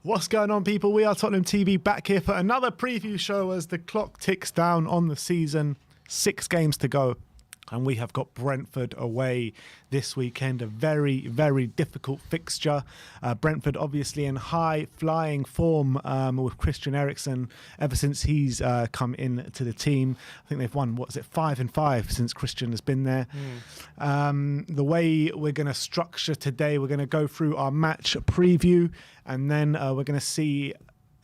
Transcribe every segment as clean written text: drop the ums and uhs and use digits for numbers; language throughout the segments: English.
What's going on, people? We are Tottenham TV back here for another preview show as the clock ticks down on the season. 6 games to go. And we have got Brentford away this weekend. A very, very difficult fixture. Brentford obviously in high-flying form with Christian Eriksen ever since he's come into the team. I think they've won, 5-5 since Christian has been there. The way we're going to structure today, we're going to go through our match preview, and then we're going to see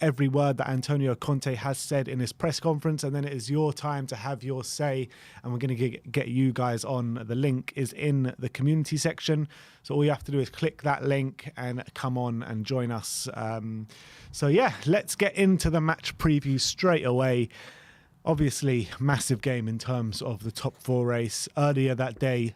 every word that Antonio Conte has said in his press conference, and then it is your time to have your say, and we're going to get you guys on. The link is in the community section, so all you have to do is click that link and come on and join us. So yeah, let's get into the match preview straight away. Obviously, massive game in terms of the top 4 race. Earlier that day,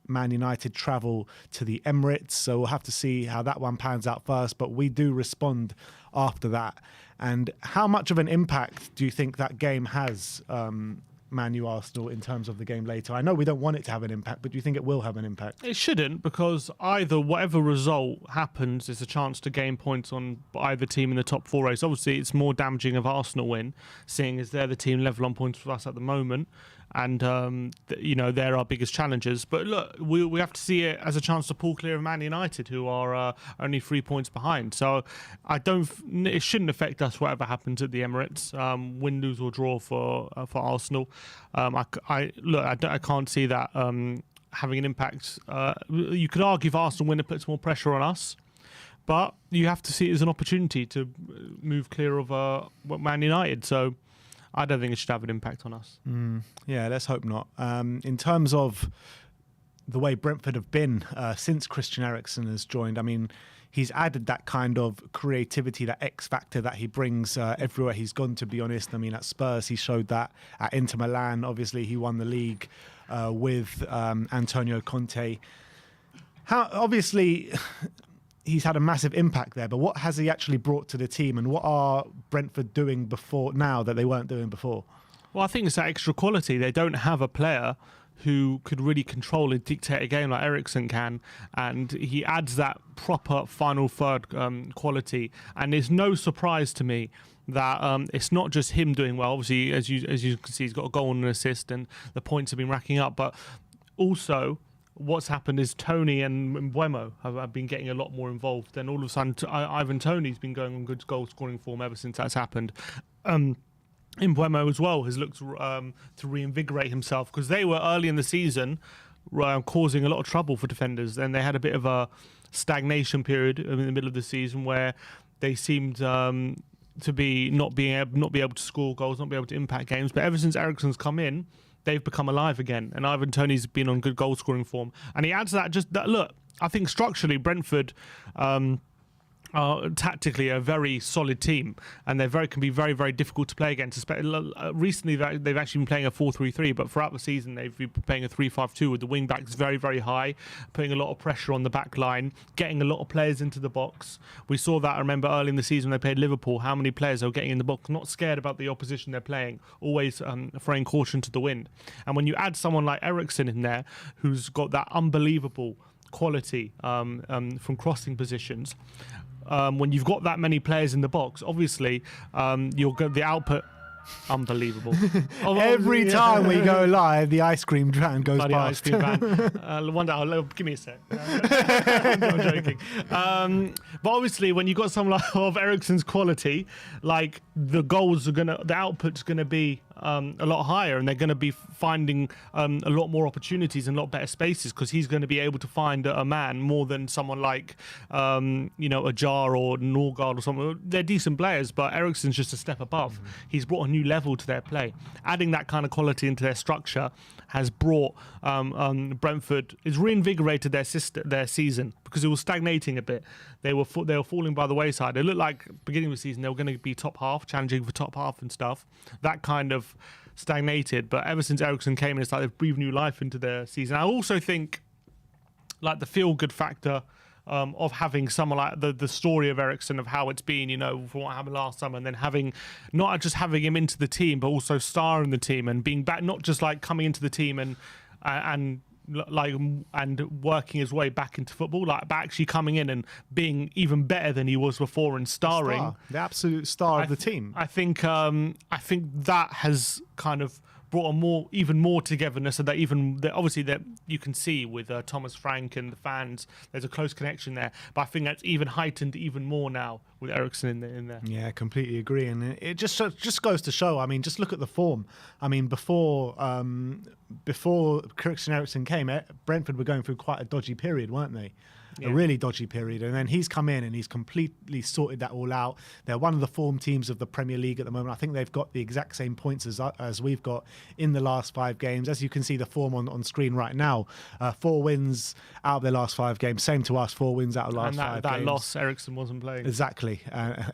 Man United travel to the Emirates, so we'll have to see how that one pans out first, but we do respond after that. And how much of an impact do you think that game has, Man U Arsenal, in terms of the game later? I know we don't want it to have an impact, but do you think it will have an impact? It shouldn't, because either whatever result happens is a chance to gain points on either team in the top 4 race. Obviously, it's more damaging if Arsenal win, seeing as they're the team level on points with us at the moment. And, you know, they're our biggest challengers. But look, we have to see it as a chance to pull clear of Man United, who are only 3 points behind. So it shouldn't affect us, whatever happens at the Emirates. Win, lose or draw for Arsenal. I can't see that having an impact. You could argue if Arsenal win, it puts more pressure on us. But you have to see it as an opportunity to move clear of Man United. So I don't think it should have an impact on us. Yeah, let's hope not. In terms of the way Brentford have been since Christian Eriksen has joined, I mean, he's added that kind of creativity, that X factor that he brings everywhere he's gone, to be honest. I mean, at Spurs, he showed that. At Inter Milan, obviously, he won the league with Antonio Conte. Obviously, he's had a massive impact there, but what has he actually brought to the team, and what are Brentford doing now that they weren't doing before? Well, I think it's that extra quality. They don't have a player who could really control and dictate a game like Eriksen can, and he adds that proper final third quality. And it's no surprise to me that it's not just him doing well. Obviously, as you can see, he's got a goal and an assist, and the points have been racking up, but also what's happened is Toney and Mbeumo have been getting a lot more involved. Then all of a sudden, Ivan Toney's been going on good goal-scoring form ever since that's happened. Mbeumo as well has looked to reinvigorate himself, because they were early in the season causing a lot of trouble for defenders. Then they had a bit of a stagnation period in the middle of the season where they seemed to be not be able to score goals, not be able to impact games. But ever since Eriksen's come in, they've become alive again, and Ivan Toney's been on good goal-scoring form. And he adds that, look, I think structurally Brentford are tactically a very solid team, and they can be very, very difficult to play against. Recently, they've actually been playing a 4-3-3, but throughout the season, they've been playing a 3-5-2 with the wing-backs very, very high, putting a lot of pressure on the back line, getting a lot of players into the box. We saw that, I remember, early in the season when they played Liverpool, how many players they were getting in the box, not scared about the opposition they're playing, always throwing caution to the wind. And when you add someone like Eriksen in there, who's got that unbelievable quality from crossing positions, when you've got that many players in the box, obviously you'll get the output. Unbelievable. Every time we go live, the ice cream van goes past. Ice cream van. One day, give me a sec. I'm joking. But obviously, when you've got someone of Eriksen's quality, like the output's gonna be a lot higher, and they're going to be finding a lot more opportunities and a lot better spaces, because he's going to be able to find a man more than someone like a Jar or Norgard or something. They're decent players, but Eriksen's just a step above. He's brought a new level to their play. Adding that kind of quality into their structure has brought Brentford, it's reinvigorated their season, because it was stagnating a bit. They were falling by the wayside. It looked like beginning of the season they were going to be top half, challenging for top half and stuff. That kind of stagnated, but ever since Eriksen came in, it's like they've breathed new life into their season. I also think, like, the feel-good factor of having someone like the story of Eriksen, of how it's been, from what happened last summer, and then not just having him into the team, but also starring the team and being back, not just like coming into the team and and working his way back into football, like actually coming in and being even better than he was before and starring. The absolute star of the team. I think that has kind of brought even more togetherness, and obviously that you can see with Thomas Frank and the fans, there's a close connection there. But I think that's even heightened even more now with Eriksen in there. Yeah, completely agree, and it just goes to show. I mean, just look at the form. I mean, before Christian Eriksen came, Brentford were going through quite a dodgy period, weren't they? Yeah. A really dodgy period, and then he's come in and he's completely sorted that all out. They're one of the form teams of the Premier League at the moment. I think they've got the exact same points as we've got in the last 5 games. As you can see the form on screen right now, 4 wins out of their last 5 games. Same to us, 4 wins out of the last 5 games. That loss, Eriksen wasn't playing. Exactly,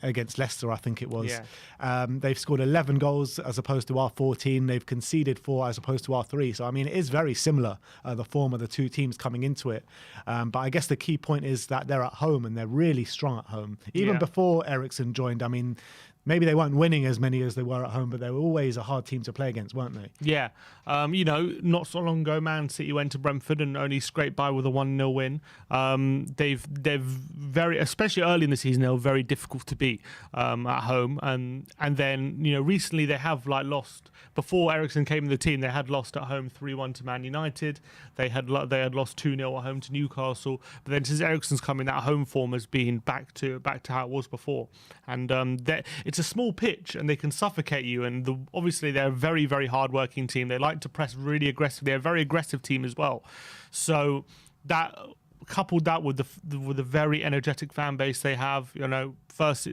against Leicester, I think it was. Yeah. They've scored 11 goals as opposed to our 14. They've conceded 4 as opposed to our 3. So, I mean, it is very similar, the form of the two teams coming into it. But I guess the key point is that they're at home and they're really strong at home. Even before Eriksen joined, I mean, maybe they weren't winning as many as they were at home, but they were always a hard team to play against, weren't they? Yeah. Not so long ago, Man City went to Brentford and only scraped by with a 1-0 win. They've very, especially early in the season, they were very difficult to beat at home. And then, recently they have lost. Before Eriksen came in the team, they had lost at home 3-1 to Man United. They had lost 2-0 at home to Newcastle. But then since Eriksen's come in, that home form has been back to how it was before. And it's a small pitch and they can suffocate you. And obviously they're a very, very hard-working team. They like to press really aggressively. They're a very aggressive team as well. So that coupled that with the very energetic fan base they have, first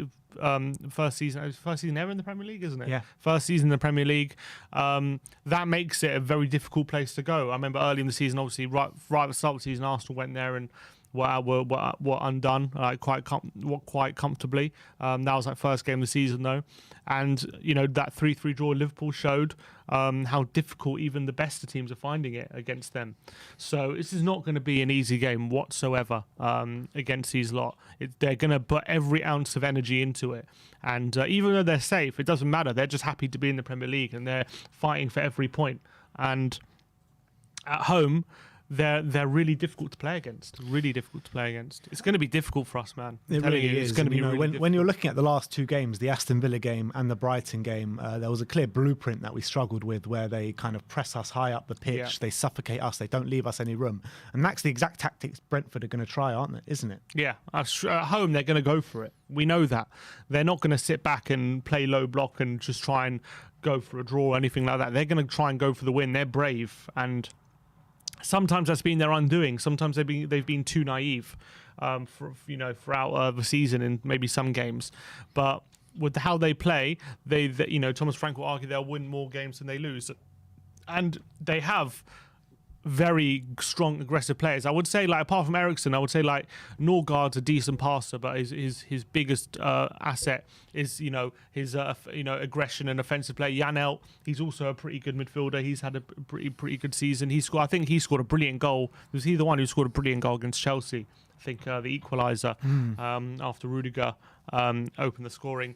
season ever in the Premier League, isn't it? Yeah. First season in the Premier League. That makes it a very difficult place to go. I remember early in the season, obviously, right at the start of the season, Arsenal went there and were undone quite comfortably. That was first game of the season though, and that 3-3 draw Liverpool showed how difficult even the best of teams are finding it against them. So this is not going to be an easy game whatsoever against these lot. They're going to put every ounce of energy into it, and even though they're safe, it doesn't matter. They're just happy to be in the Premier League and they're fighting for every point. And at home, they're really difficult to play against. Really difficult to play against. It's going to be difficult for us, man. It really is. It's going to be really when you're looking at the last 2 games, the Aston Villa game and the Brighton game, there was a clear blueprint that we struggled with, where they kind of press us high up the pitch, yeah. They suffocate us, they don't leave us any room, and that's the exact tactics Brentford are going to try, aren't they? Isn't it? Yeah, at home they're going to go for it. We know that they're not going to sit back and play low block and just try and go for a draw or anything like that. They're going to try and go for the win. They're brave, and sometimes that's been their undoing. Sometimes they've been too naive throughout the season in maybe some games. But with how they play, Thomas Frank will argue they'll win more games than they lose. And they have very strong, aggressive players. I would say, apart from Eriksen, I would say Norgaard's a decent passer, but his biggest asset is his aggression and offensive play. Janelt, he's also a pretty good midfielder. He's had a pretty good season. I think he scored a brilliant goal. Was he the one who scored a brilliant goal against Chelsea? I think the equaliser after Rudiger opened the scoring.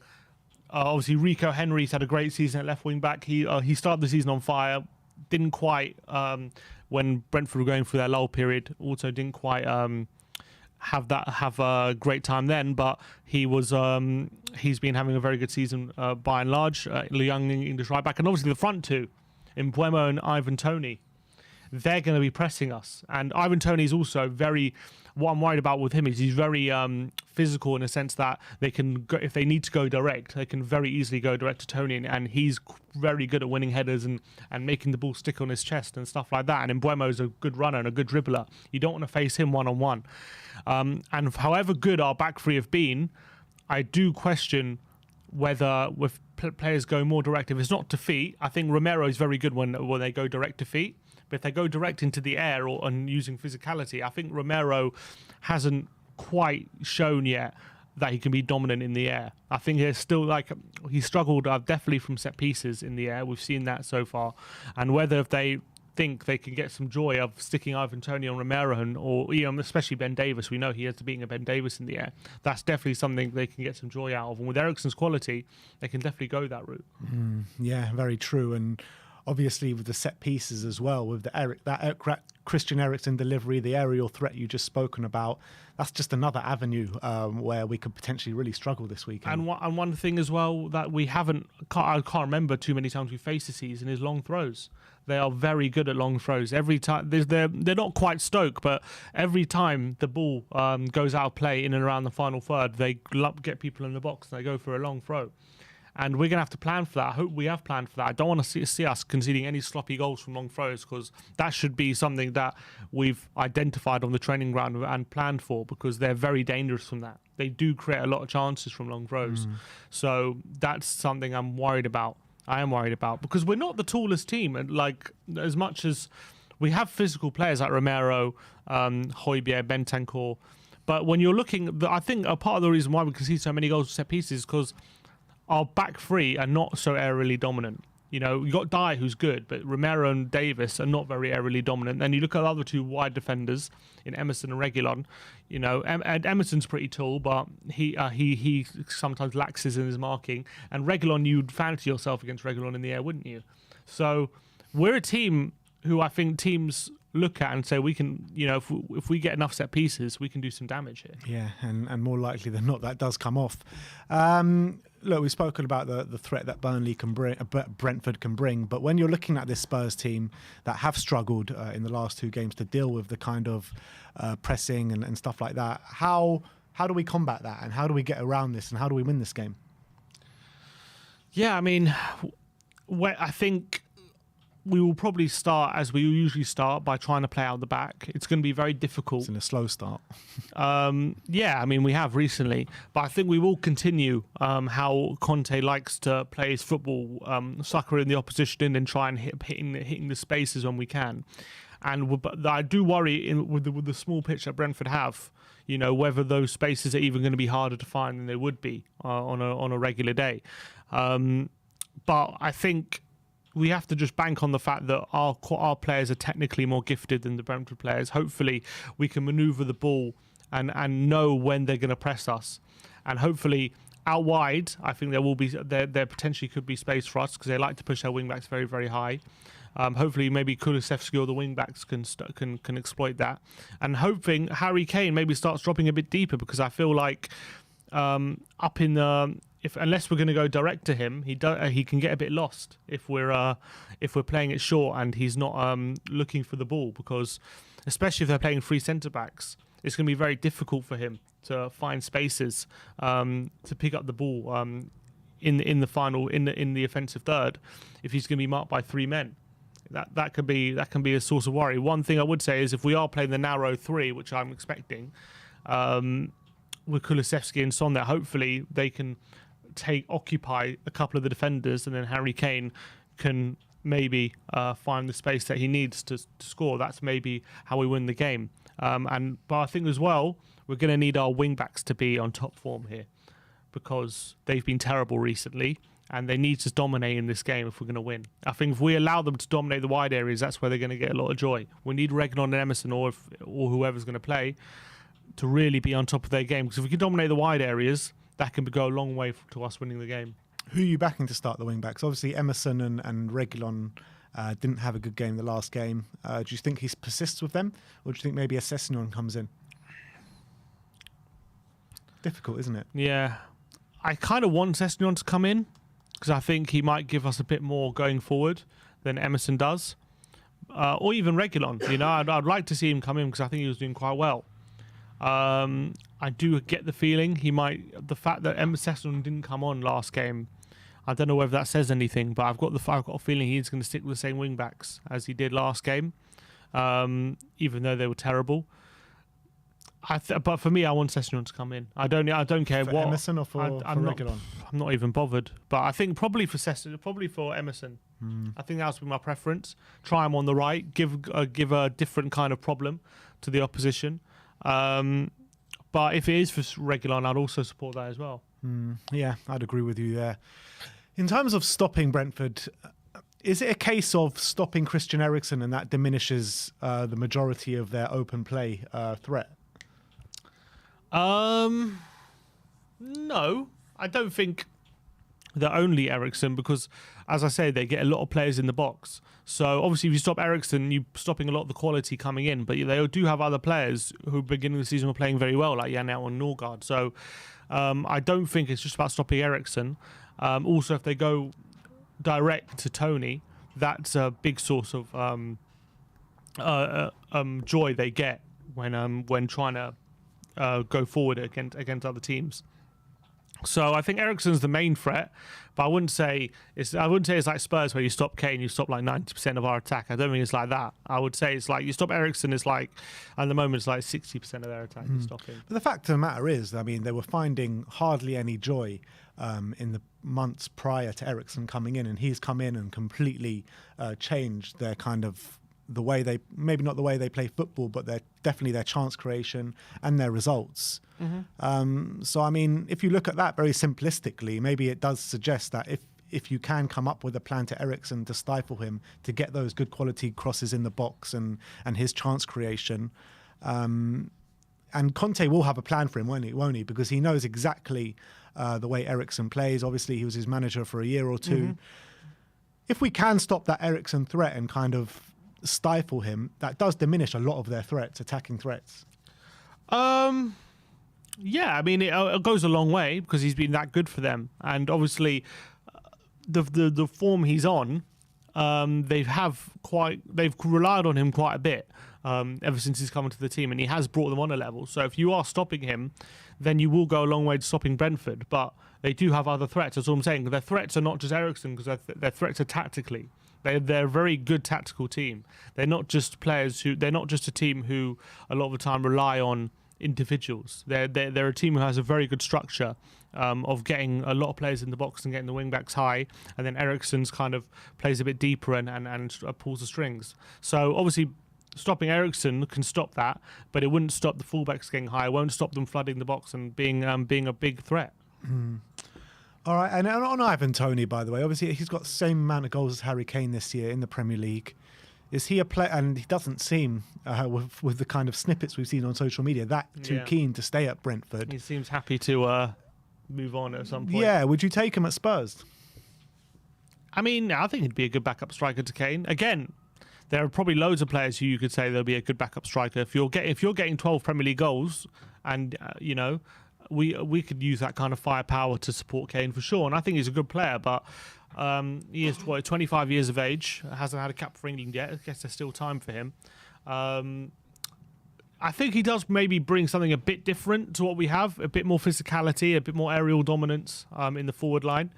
Obviously, Rico Henry's had a great season at left wing back. He started the season on fire. Didn't quite, when Brentford were going through their lull period, also didn't quite have a great time then, but he's been having a very good season by and large. The young English right back, and obviously the front two, Mbeumo and Ivan Toney, they're going to be pressing us. And Ivan Toney is also what I'm worried about with him is he's very physical, in a sense that they can go, if they need to go direct, they can very easily go direct to Toney, and he's very good at winning headers and making the ball stick on his chest and stuff like that. And Mbeumo's a good runner and a good dribbler. You don't want to face him one-on-one. And however good our back three have been, I do question whether with players going more direct, if it's not to feet, I think Romero is very good when they go direct to feet. But if they go direct into the air and using physicality, I think Romero hasn't quite shown yet that he can be dominant in the air. I think he's still he struggled definitely from set pieces in the air. We've seen that so far. And whether if they think they can get some joy of sticking Ivan Toney on Romero or especially Ben Davies, we know he has to being a Ben Davies in the air. That's definitely something they can get some joy out of. And with Eriksen's quality, they can definitely go that route. Yeah, very true. And obviously with the set pieces as well, with the Christian Eriksen delivery, the aerial threat you just spoken about, that's just another avenue where we could potentially really struggle this weekend. And one thing as well that we I can't remember too many times we faced this season is long throws. They are very good at long throws. Every time they're not quite Stoke, but every time the ball goes out of play in and around the final third, they get people in the box and they go for a long throw. And we're going to have to plan for that. I hope we have planned for that. I don't want to see us conceding any sloppy goals from long throws, because that should be something that we've identified on the training ground and planned for, because they're very dangerous from that. They do create a lot of chances from long throws. So that's something I'm worried about. I am worried about, because we're not the tallest team. And like, as much as we have physical players like Romero, Højbjerg, Bentancur, but when you're looking, I think a part of the reason why we can see so many goals from set pieces is because our back three are not so aerially dominant. You know, you got Dye, who's good, but Romero and Davis are not very aerially dominant. Then you look at the other two wide defenders in Emerson and Reguilon. You know, and Emerson's pretty tall, but he sometimes laxes in his marking. And Reguilon, you'd fancy yourself against Reguilon in the air, wouldn't you? So we're a team who I think teams look at and say, we can, you know, if we get enough set pieces, we can do some damage here. Yeah, and more likely than not, that does come off. Look, we've spoken about the threat that Burnley can bring, Brentford can bring, but when you're looking at this Spurs team that have struggled in the last two games to deal with the kind of pressing and stuff like that, how do we combat that, and how do we get around this, and how do we win this game? Yeah, I mean, I think we will probably start as we usually start, by trying to play out the back. It's going to be very difficult. It's in a slow start. Yeah, I mean, we have recently, but I think we will continue how Conte likes to play his football, sucker in the opposition in and try and hitting the spaces when we can. And I do worry with the small pitch that Brentford have, you know, whether those spaces are even going to be harder to find than they would be on a regular day. But I think we have to just bank on the fact that our players are technically more gifted than the Brentford players. Hopefully we can manoeuvre the ball and know when they're going to press us. And hopefully out wide, I think there potentially could be space for us, because they like to push their wing-backs very, very high. Hopefully maybe Kulusevski or the wing-backs can exploit that. And hoping Harry Kane maybe starts dropping a bit deeper, because I feel like up in the... unless we're going to go direct to him, he can get a bit lost if we're playing it short and he's not looking for the ball, because especially if they're playing three centre backs, it's going to be very difficult for him to find spaces to pick up the ball in the offensive third if he's going to be marked by three men. That can be a source of worry. One thing I would say is, if we are playing the narrow three, which I'm expecting, with Kulusevski and Son, that hopefully they can occupy a couple of the defenders, and then Harry Kane can maybe find the space that he needs to score. That's maybe how we win the game. But I think as well, we're going to need our wing-backs to be on top form here, because they've been terrible recently, and they need to dominate in this game if we're going to win. I think if we allow them to dominate the wide areas, that's where they're going to get a lot of joy. We need Reguilon and Emerson, or whoever's going to play, to really be on top of their game, because if we can dominate the wide areas, that can go a long way to us winning the game. Who are you backing to start the wing-backs? Obviously, Emerson and Reguilon didn't have a good game the last game. Do you think he persists with them, or do you think maybe a Sessegnon comes in? Difficult, isn't it? Yeah. I kind of want Sessegnon to come in, because I think he might give us a bit more going forward than Emerson does. Or even Reguilon. You know, I'd like to see him come in, because I think he was doing quite well. I do get the feeling the fact that Sessegnon didn't come on last game, I don't know whether that says anything, but I've got a feeling he's going to stick with the same wing backs as he did last game, even though they were terrible. But for me, I want Sessegnon to come in. I don't care for what Emerson or for Reguilon. I'm not even bothered. But I think probably for Emerson. I think that would be my preference. Try him on the right, give a different kind of problem to the opposition. But if it is for Reguilon, I'd also support that as well. Yeah, I'd agree with you there. In terms of stopping Brentford, is it a case of stopping Christian Eriksen and that diminishes the majority of their open play threat? No, I don't think they're only Eriksen because, as I say, they get a lot of players in the box. So obviously, if you stop Eriksen, you're stopping a lot of the quality coming in. But they do have other players who, beginning of the season, were playing very well, like Janelt and Norgard. So I don't think it's just about stopping Eriksen. Also, if they go direct to Toney, that's a big source of joy they get when trying to go forward against other teams. So I think Eriksen's the main threat, but I wouldn't say it's like Spurs where you stop Kane, you stop like 90% of our attack. I don't think it's like that. I would say it's like you stop Eriksen, it's like at the moment it's like 60% of their attack is stopping. But the fact of the matter is, I mean, they were finding hardly any joy in the months prior to Eriksen coming in, and he's come in and completely changed their kind of the way they, maybe not the way they play football, but definitely their chance creation and their results. So, I mean, if you look at that very simplistically, maybe it does suggest that if you can come up with a plan to Eriksen to stifle him, to get those good quality crosses in the box and his chance creation, and Conte will have a plan for him, won't he? Because he knows exactly the way Eriksen plays. Obviously, he was his manager for a year or two. If we can stop that Eriksen threat and kind of stifle him, that does diminish a lot of their threats, attacking threats. Yeah, I mean, it goes a long way because he's been that good for them, and obviously, the form he's on, they've relied on him quite a bit ever since he's come into the team, and he has brought them on a level. So if you are stopping him, then you will go a long way to stopping Brentford. But they do have other threats. That's all I'm saying. Their threats are not just Eriksen, because their threats are tactically. They're a very good tactical team. They're not just a team who a lot of the time rely on individuals. They're a team who has a very good structure of getting a lot of players in the box and getting the wing backs high, and then Eriksen's kind of plays a bit deeper and pulls the strings. So obviously stopping Eriksen can stop that, but it wouldn't stop the fullbacks getting high. It won't stop them flooding the box and being a big threat. All right, and on Ivan Toney, by the way, obviously he's got the same amount of goals as Harry Kane this year in the Premier League. Is he a player, and he doesn't seem, with the kind of snippets we've seen on social media, that too keen to stay at Brentford. He seems happy to move on at some point. Yeah, would you take him at Spurs? I mean, I think he'd be a good backup striker to Kane. Again, there are probably loads of players who you could say they'll be a good backup striker. If you're getting 12 Premier League goals, and we could use that kind of firepower to support Kane for sure. And I think he's a good player, but he is 25 years of age, hasn't had a cap for England yet. I guess there's still time for him. I think he does maybe bring something a bit different to what we have, a bit more physicality, a bit more aerial dominance in the forward line.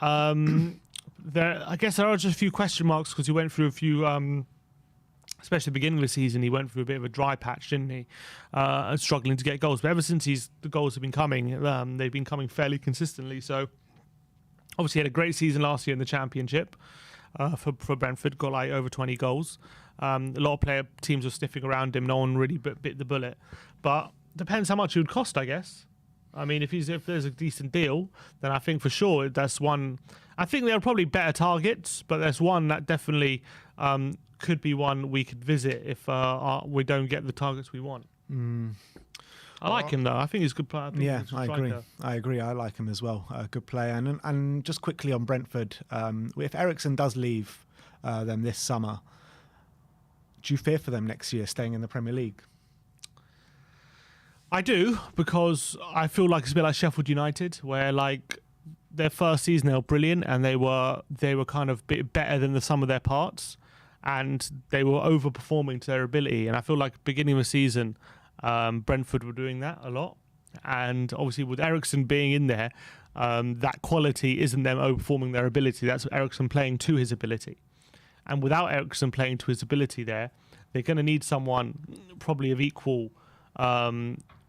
I guess there are just a few question marks because he went through a few, especially at the beginning of the season, he went through a bit of a dry patch, didn't he? Struggling to get goals. But ever since the goals have been coming, they've been coming fairly consistently. So obviously he had a great season last year in the Championship for Brentford, got like over 20 goals. A lot of teams were sniffing around him. No one really bit the bullet. But depends how much it would cost, I guess. I mean, if there's a decent deal, then I think for sure that's one. I think there are probably better targets, but there's one that definitely could be one we could visit if we don't get the targets we want. I like him though. I think he's a good player. I agree. I like him as well. A good player. And just quickly on Brentford, if Eriksen does leave them this summer, do you fear for them next year staying in the Premier League? I do, because I feel like it's a bit like Sheffield United, where like their first season they were brilliant and they were kind of bit better than the sum of their parts, and they were overperforming to their ability. And I feel like beginning of the season, Brentford were doing that a lot, and obviously with Eriksen being in there, that quality isn't them overperforming their ability. That's Eriksen playing to his ability, and without Eriksen playing to his ability, they're going to need someone probably of equal.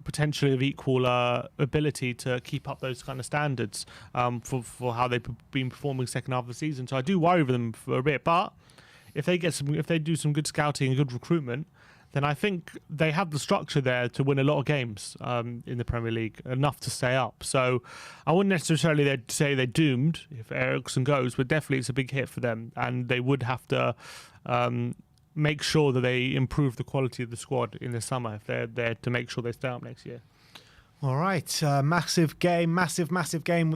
Potentially of equal ability to keep up those kind of standards for how they've been performing second half of the season. So I do worry for them for a bit, but if they do some good scouting and good recruitment, then I think they have the structure there to win a lot of games in the Premier League, enough to stay up. So I wouldn't necessarily say they're doomed if Eriksen goes, but definitely it's a big hit for them, and they would have to make sure that they improve the quality of the squad in the summer if they're there to make sure they stay up next year. All right, massive game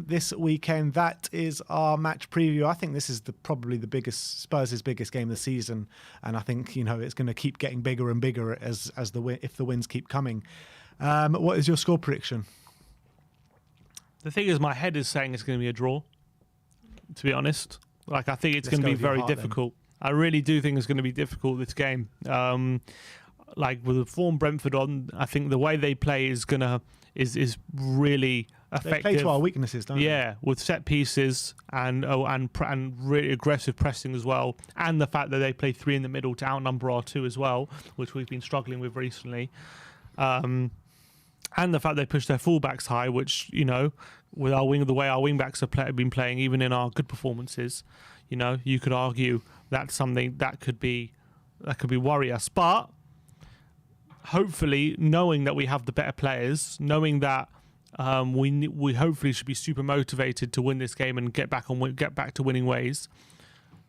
this weekend. That is our match preview. I think this is probably the biggest Spurs' biggest game of the season, and I think it's going to keep getting bigger and bigger if the wins keep coming. What is your score prediction? The thing is, my head is saying it's going to be a draw. To be honest, I think it's going to be very difficult. Then. I really do think it's going to be difficult this game. With the form Brentford on, I think the way they play is really effective. They play to our weaknesses, don't they? Yeah, with set pieces and really aggressive pressing as well, and the fact that they play three in the middle to outnumber our two as well, which we've been struggling with recently, and the fact they push their fullbacks high, which with the way our wing backs have been playing, even in our good performances, you could argue that's something that could worry us, but. Hopefully, knowing that we have the better players, knowing that we hopefully should be super motivated to win this game and get back to winning ways.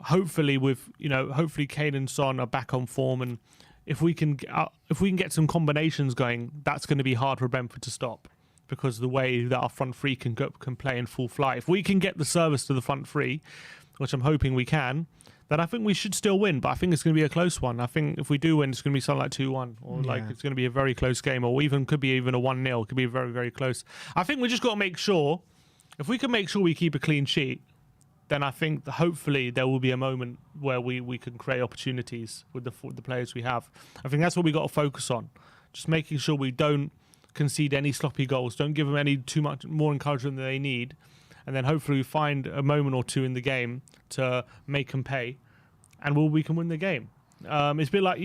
Hopefully, hopefully Kane and Son are back on form, and if we can get some combinations going, that's going to be hard for Brentford to stop because of the way that our front three can play in full flight. If we can get the service to the front three, which I'm hoping we can. Then I think we should still win, but I think it's going to be a close one. I think if we do win, it's going to be something like 2-1, or it's going to be a very close game, or could be even a 1-0. It could be very, very close. I think we just got to make sure, if we can make sure we keep a clean sheet, then I think that hopefully there will be a moment where we can create opportunities with the players we have. I think that's what we got to focus on, just making sure we don't concede any sloppy goals, don't give them any too much more encouragement than they need. And then hopefully we find a moment or two in the game to make them pay, and we can win the game. It's a bit like,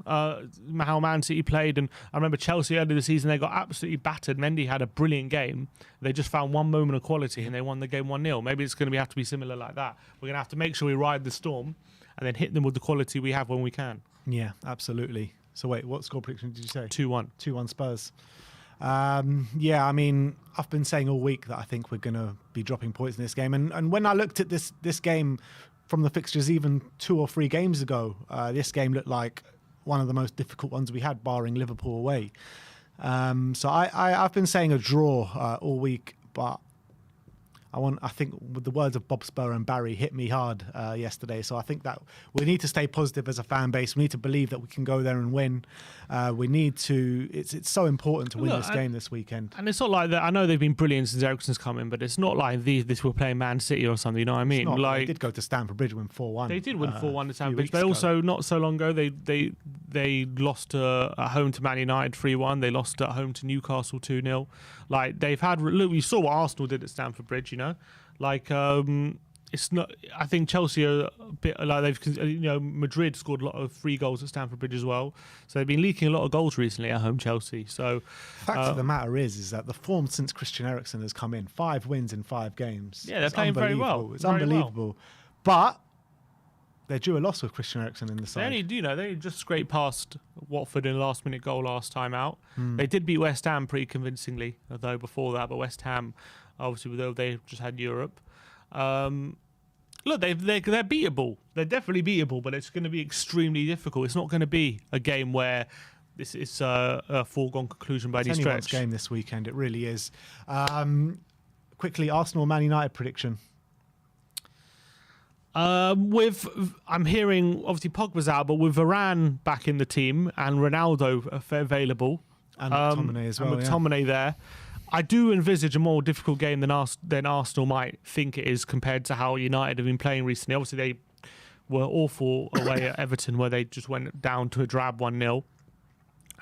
how Man City played, and I remember Chelsea earlier this season, they got absolutely battered. Mendy had a brilliant game. They just found one moment of quality and they won the game 1-0. Maybe it's going to have to be similar like that. We're going to have to make sure we ride the storm and then hit them with the quality we have when we can. Yeah, absolutely. So wait, what score prediction did you say? 2-1. 2-1 Spurs. I mean, I've been saying all week that I think we're going to be dropping points in this game. And when I looked at this game from the fixtures even 2 or 3 games ago, this game looked like one of the most difficult ones we had, barring Liverpool away. So I've been saying a draw all week, but I think with the words of Bob Spur and Barry hit me hard yesterday. So I think that we need to stay positive as a fan base. We need to believe that we can go there and win. We need to. It's so important to win this game this weekend. And it's not like that. I know they've been brilliant since Eriksen's come in, but it's not like this we're playing Man City or something. You know what I mean? They did go to Stamford Bridge and win 4-1. They did win 4-1 at Stamford Bridge. They also not so long ago they lost at home to Man Utd 3-1. They lost at home to Newcastle 2-0. They've had. Look, we saw what Arsenal did at Stamford Bridge. It's not. I think Chelsea are a bit like they've. Madrid scored a lot of 3 goals at Stamford Bridge as well. So they've been leaking a lot of goals recently at home, Chelsea. So fact of the matter is that the form since Christian Eriksen has come in, 5 wins in 5 games. Yeah, they're playing very well. It's unbelievable. But they're due a loss with Christian Eriksen in the side. They just scraped past Watford in a last-minute goal last time out. They did beat West Ham pretty convincingly, though, before that. But West Ham, obviously, they just had Europe. Look, they're beatable. They're definitely beatable, but it's going to be extremely difficult. It's not going to be a game where this is a foregone conclusion by any stretch. It's anyone's game this weekend. It really is. Quickly, Arsenal Man Utd prediction. I'm hearing obviously Pogba's out, but with Varane back in the team and Ronaldo available, and McTominay as well, and McTominay there, I do envisage a more difficult game than Arsenal might think it is compared to how United have been playing recently. Obviously, they were awful away at Everton, where they just went down to a drab 1-0,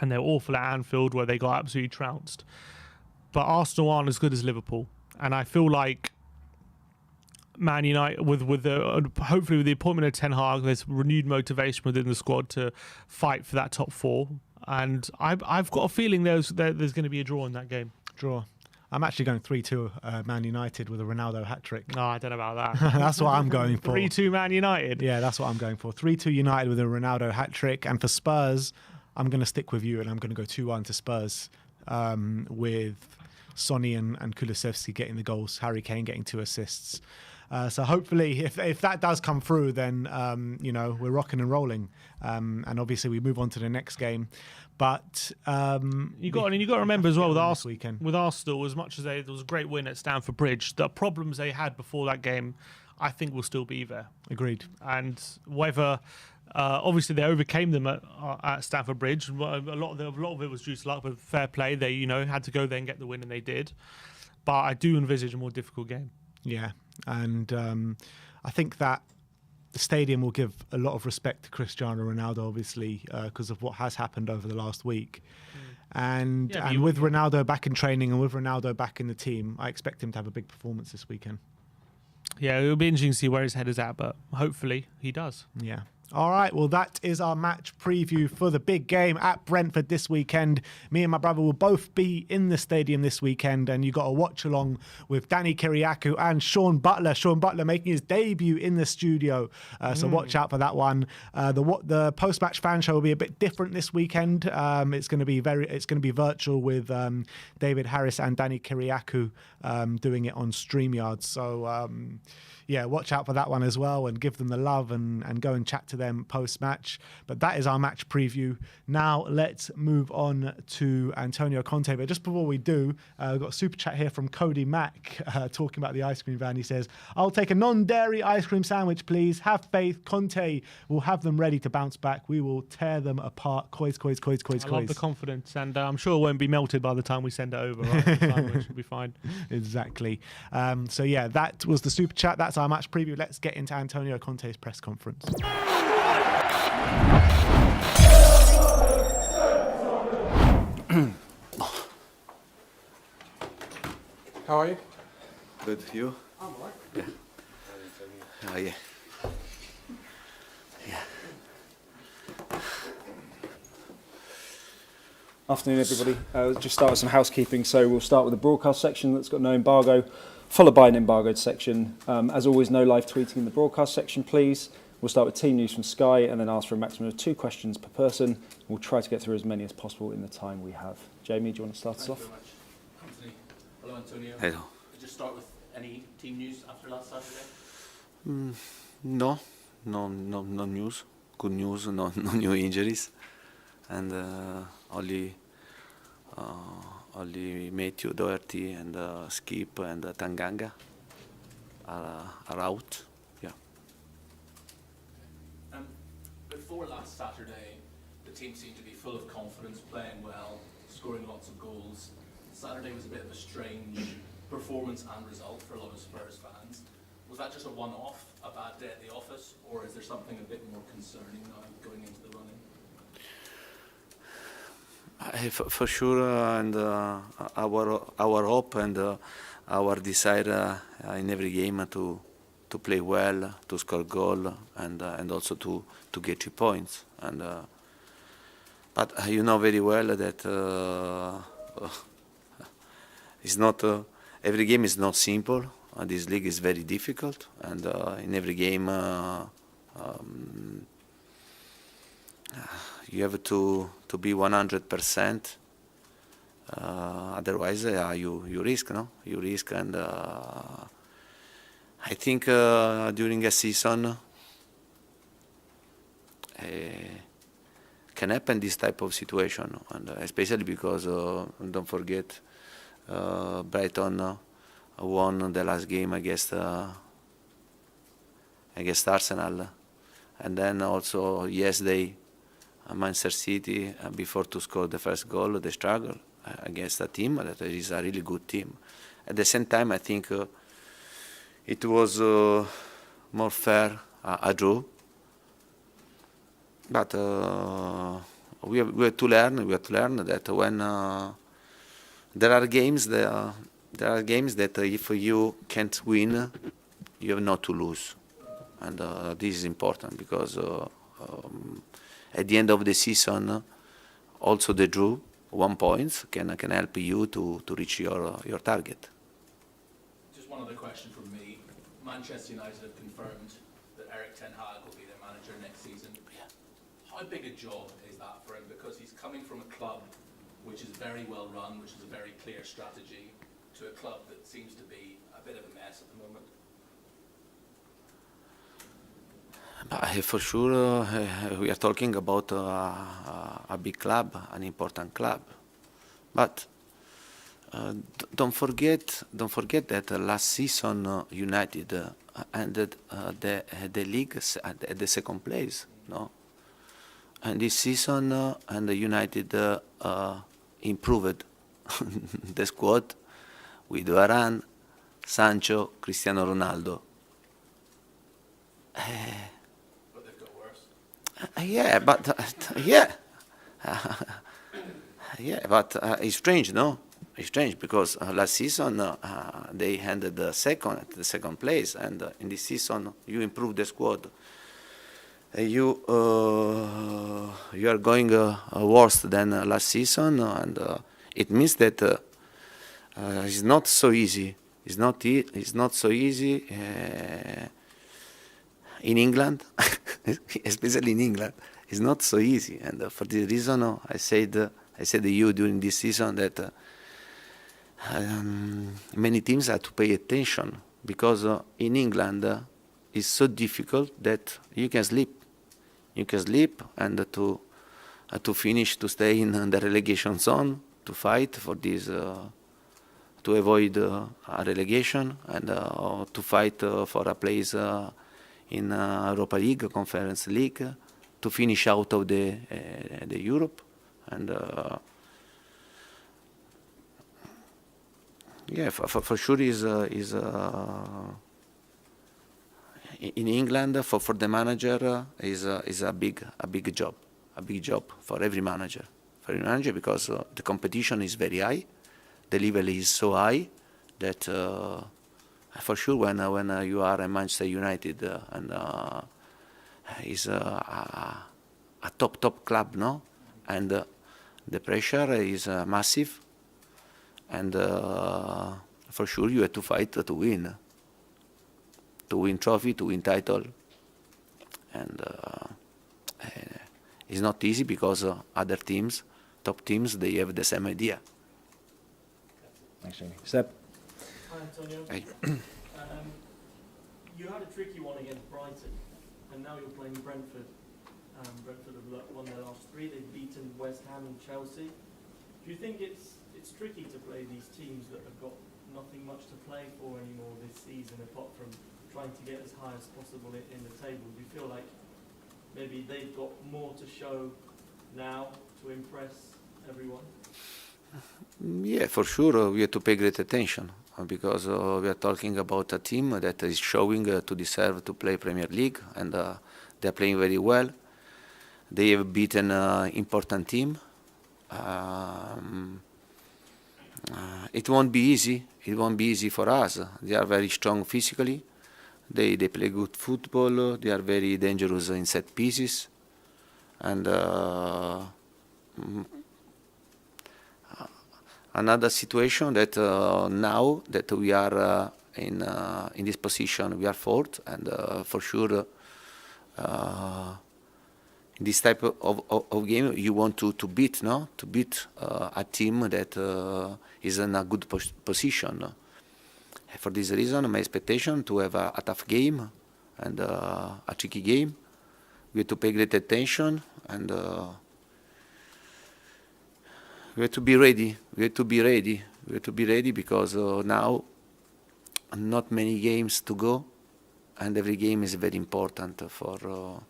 and they're awful at Anfield, where they got absolutely trounced. But Arsenal aren't as good as Liverpool, and I feel like Man United, hopefully with the appointment of Ten Hag, there's renewed motivation within the squad to fight for that top 4. And I've got a feeling there's going to be a draw in that game. Draw. I'm actually going 3-2 Man United with a Ronaldo hat-trick. No, I don't know about that. That's what I'm going for. 3-2 Man United? Yeah, that's what I'm going for. 3-2 United with a Ronaldo hat-trick. And for Spurs, I'm going to stick with you and I'm going to go 2-1 to Spurs with Sonny and Kulusevski getting the goals, Harry Kane getting 2 assists. So hopefully, if that does come through, then we're rocking and rolling, and obviously we move on to the next game. But you got to remember as well with Arsenal, as much as there was a great win at Stamford Bridge, the problems they had before that game, I think will still be there. Agreed. And whether obviously they overcame them at Stamford Bridge, a lot of it was due to luck, but fair play. They had to go there and get the win, and they did. But I do envisage a more difficult game. Yeah, and I think that the stadium will give a lot of respect to Cristiano Ronaldo, obviously, because of what has happened over the last week. And with Ronaldo back in training and with Ronaldo back in the team, I expect him to have a big performance this weekend. Yeah, it'll be interesting to see where his head is at, but hopefully he does. Yeah. All right, well, that is our match preview for the big game at Brentford this weekend. Me and my brother will both be in the stadium this weekend, and you got to watch along with Danny Kyriakou and Sean Butler. Sean Butler making his debut in the studio, so watch out for that one. The post-match fan show will be a bit different this weekend. It's going to be virtual with David Harris and Danny Kyriakou doing it on StreamYard. So. Watch out for that one as well, and give them the love and go and chat to them post-match. But that is our match preview. Now let's move on to Antonio Conte. But just before we do, we've got a super chat here from Cody Mack talking about the ice cream van. He says, "I'll take a non-dairy ice cream sandwich, please. Have faith. Conte will have them ready to bounce back. We will tear them apart. COYS, COYS, COYS, COYS, I love the confidence, and I'm sure it won't be melted by the time we send it over. Right? The sandwich will be fine." Exactly. That was the super chat. That's our match preview. Let's get into Antonio Conte's press conference. How are you? Good. You? I'm all right. Yeah. Oh, yeah. Afternoon, everybody. Just start with some housekeeping. So we'll start with the broadcast section that's got no embargo, followed by an embargoed section. As always, no live tweeting in the broadcast section, please. We'll start with team news from Sky and then ask for a maximum of 2 questions per person. We'll try to get through as many as possible in the time we have. Jamie, do you want to start us off? Thank you very much. Anthony. Hello, Antonio. Hello. Just start with any team news after last Saturday? No news. Good news. No new injuries, and only Matthew Doherty and Skip and Tanganga are out. Yeah. Before last Saturday, the team seemed to be full of confidence, playing well, scoring lots of goals. Saturday was a bit of a strange performance and result for a lot of Spurs fans. Was that just a one-off, a bad day at the office, or is there something a bit more concerning now going into the running? For sure, and our hope and our desire in every game to play well, to score goal, and also to get 2 points. But you know very well that it's not every game is not simple. This league is very difficult, and in every game you have to be 100%. Otherwise, you risk, no? You risk, and I think during a season can happen this type of situation, and especially because don't forget Brighton won the last game against Arsenal, and then also yesterday Manchester City, before to score the first goal, they struggle against a team that is a really good team. At the same time, I think it was more fair a draw, but we have to learn. We have to learn that when there are games that if you can't win, you have not to lose, and this is important because at the end of the season, also the draw 1 point can help you to reach your target. Just one other question from me. Manchester United have confirmed that Erik ten Hag will be their manager next season. Yeah. How big a job is that for him? Because he's coming from a club which is very well run, which is a very clear strategy, to a club that seems to be a bit of a mess at the moment. For sure, we are talking about a big club, an important club. But don't forget that last season United ended the league at the second place, no? And this season, and the United improved the squad with Varane, Sancho, Cristiano Ronaldo. But they've got worse. Yeah, but yeah, yeah, but it's strange, no? It's strange because last season they ended the second place, and in this season you improved the squad. You are going worse than last season, and it means that it's not so easy. It's not so easy in England, especially in England. It's not so easy, and for this reason, I said to you during this season that many teams have to pay attention because in England it's so difficult that you can sleep. You can sleep and to finish to stay in the relegation zone to fight for this to avoid a relegation and to fight for a place in Europa League, Conference League, to finish out of the Europe and. Yeah, for sure is in England for the manager is a big job for every manager because the competition is very high, the level is so high that for sure when you are a Manchester United and is a top club, no, and the pressure is massive. And for sure you have to fight to win trophy, to win title. And it's not easy because other teams, top teams, they have the same idea. Thanks, Jamie. Seb? Hi, Antonio. Hey. You had a tricky one against Brighton, and now you're playing Brentford. Brentford have won their last three. They've beaten West Ham and Chelsea. Do you think it's tricky to play these teams that have got nothing much to play for anymore this season, apart from trying to get as high as possible in the table? Do you feel like maybe they've got more to show now to impress everyone? Yeah, for sure we have to pay great attention because we are talking about a team that is showing to deserve to play Premier League, and they are playing very well. They have beaten important team. It won't be easy. It won't be easy for us. They are very strong physically. They play good football. They are very dangerous in set pieces. And another situation that now that we are in this position, we are fourth, and for sure in this type of game you want to beat, no? To beat a team that is in a good position. For this reason, my expectation to have a tough game and a tricky game. We have to pay great attention and we have to be ready. We have to be ready. We have to be ready because now not many games to go, and every game is very important for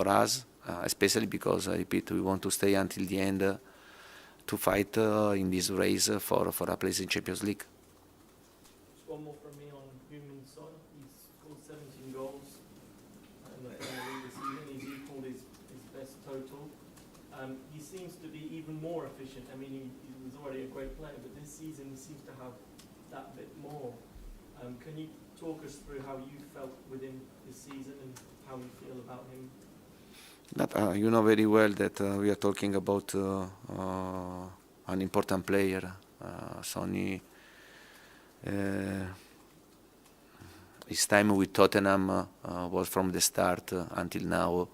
us, especially because I repeat, we want to stay until the end to fight in this race for a place in Champions League. Just one more from me on Heung-min Son. He's scored 17 goals in the Premier League this season. He's equalled his best total. He seems to be even more efficient. I mean, he was already a great player, but this season he seems to have that bit more. Can you talk us through how you felt with him this season and how you feel about him? But you know very well that we are talking about an important player. Toney, his time with Tottenham was from the start until now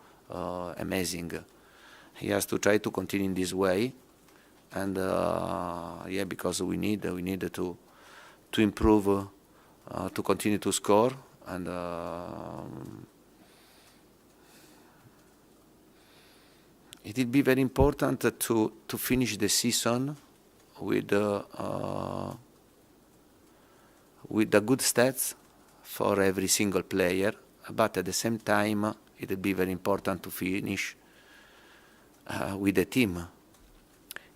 amazing. He has to try to continue in this way, and yeah, because we need to improve, to continue to score, and it will be very important to finish the season with the good stats for every single player, but at the same time it will be very important to finish with the team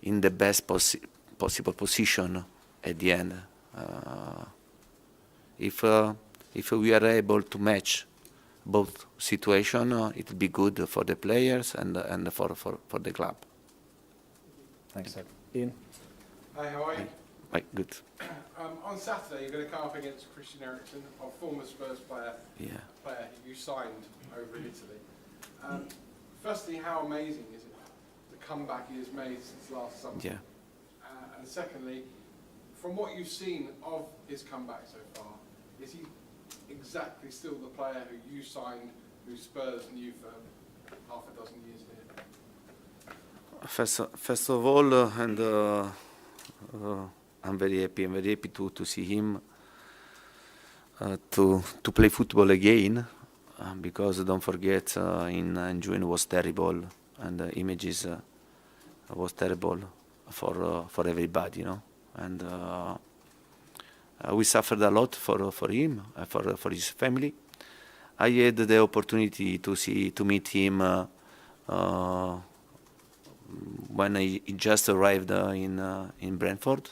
in the best possible position at the end. If we are able to match both situations, it will be good for the players and for the club. Thanks, Ed. Ian? Hi, how are you? Right, good. On Saturday, you're going to come up against Christian Eriksen, a former Spurs player, Yeah. player you signed over in Italy. Firstly, how amazing is it, the comeback he has made since last summer? Yeah. And secondly, from what you've seen of his comeback so far, is he exactly still the player who you signed, who Spurs knew for half a dozen years here? First of all, I'm very happy. I'm very happy to see him to play football again, because don't forget, in June was terrible, and the images was terrible for everybody, you know. And we suffered a lot for him, for his family. I had the opportunity to meet him when he just arrived in Brentford,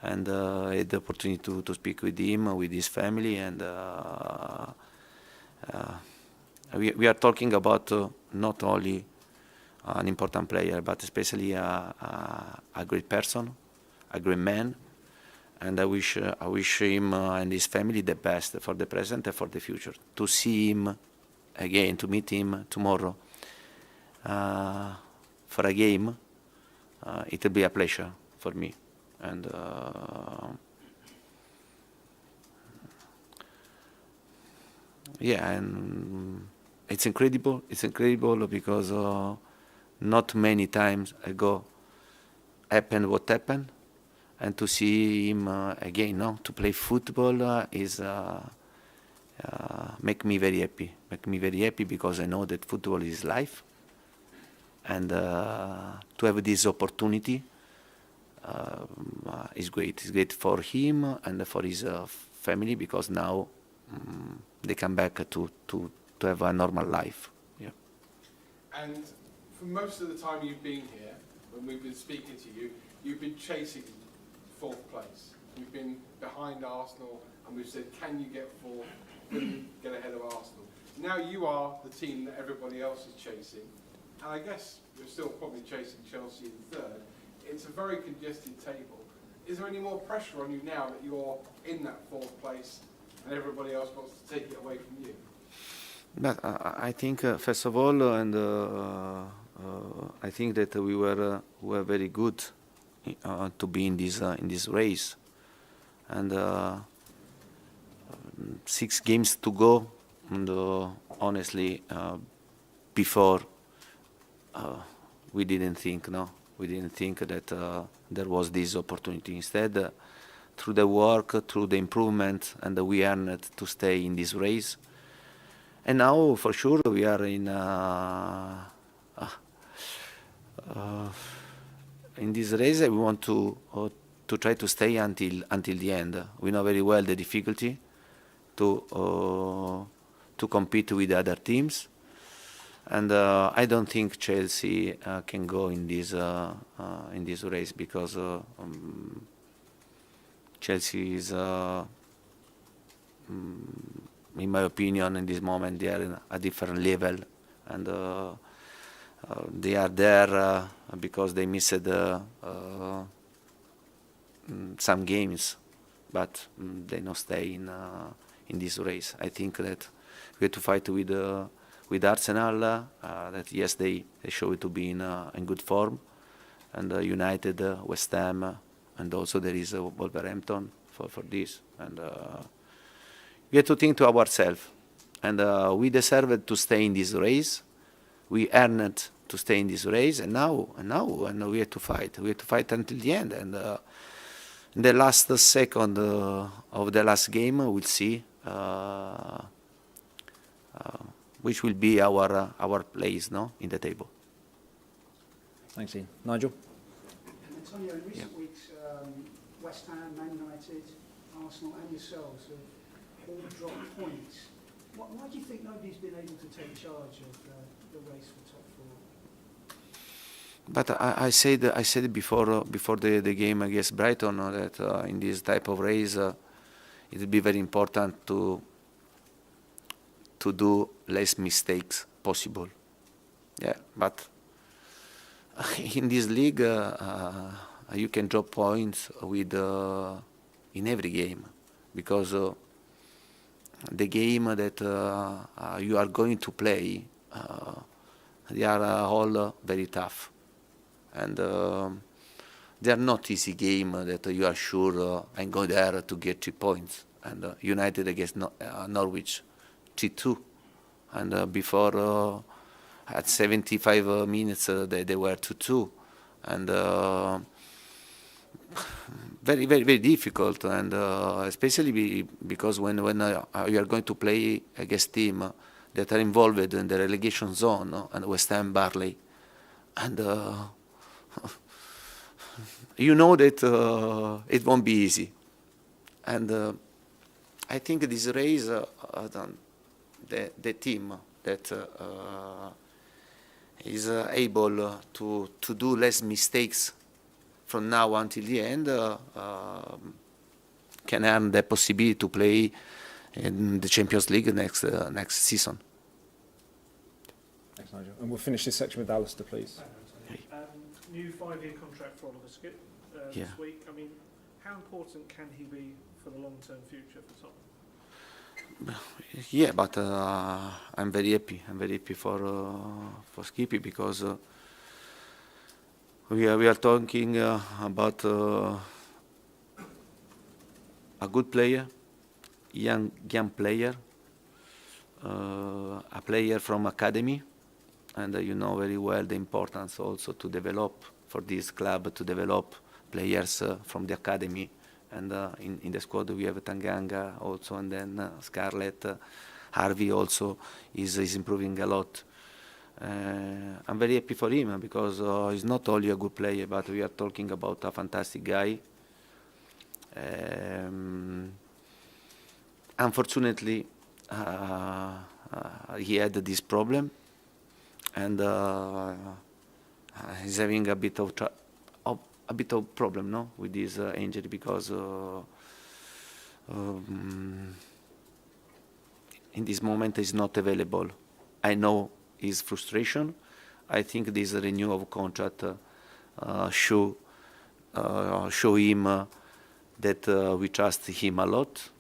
and I had the opportunity to speak with him, with his family, and we are talking about not only an important player, but especially a great person, a great man, and I wish him and his family the best for the present and for the future. To see him again, to meet him tomorrow for a game, it will be a pleasure for me. And yeah, and it's incredible. It's incredible because not many times ago happened what happened, and to see him again, no, to play football is make me very happy. Make me very happy because I know that football is life, and to have this opportunity is great. It's great for him and for his family, because now they come back to have a normal life. Yeah. And for most of the time you've been here, when we've been speaking to you, you've been chasing fourth place. You've been behind Arsenal, and we've said, can you get fourth? Can you get ahead of Arsenal? Now you are the team that everybody else is chasing, and I guess you're still probably chasing Chelsea in third. It's a very congested table. Is there any more pressure on you now that you're in that fourth place and everybody else wants to take it away from you? But I think first of all, I think that we were very good to be in this race, and 6 games to go. And honestly, before we didn't think, we didn't think that there was this opportunity. Instead, through the work, through the improvement, and we earned to stay in this race. And now, for sure, we are in this race. We want to try to stay until the end. We know very well the difficulty to compete with other teams, and I don't think Chelsea can go in this race, because Chelsea is, in my opinion, in this moment they are in a different level, and they are there because they missed some games, but they don't stay in this race. I think that we have to fight with Arsenal. That yes, they show to be in good form, and United, West Ham, and also there is Wolverhampton for this. And we have to think to ourselves, and we deserved to stay in this race. We earned to stay in this race, and now we have to fight. We have to fight until the end, and in the last second of the last game, we'll see which will be our place, in the table. Thanks, Ian. Nigel? Antonio, in recent weeks, West Ham, Man United, Arsenal and yourselves have all dropped points. Why do you think nobody's been able to take charge of the race for top four? But I said before the game against Brighton that in this type of race it will be very important to do less mistakes possible. Yeah, but in this league you can drop points with in every game because the game that you are going to play they are all very tough. And they are not easy game that you are sure I'm going there to get 3 points. And United against Norwich, 3-2. And before, at 75 minutes, they were 2-2. And very, very, very difficult. And especially because when you are going to play against teams that are involved in the relegation zone, and West Ham, Barley, and you know that it won't be easy. And I think this race, the team that is able to do less mistakes from now until the end can earn the possibility to play in the Champions League next season. Thanks, Nigel. And we'll finish this section with Alistair, please. New 5-year contract for Oliver Skip this week. I mean, how important can he be for the long-term future for Tottenham? Yeah, but I'm very happy. I'm very happy for Skippy because we are talking about a good player, young player, a player from academy. And you know very well the importance also to develop for this club to develop players from the academy. And in the squad we have Tanganga also, and then Scarlett, Harvey also is improving a lot. I'm very happy for him because he's not only a good player, but we are talking about a fantastic guy. Unfortunately, he had this problem. And he's having a bit of problem, no, with this injury because in this moment he's not available. I know his frustration. I think this renewal of contract show him that we trust him a lot,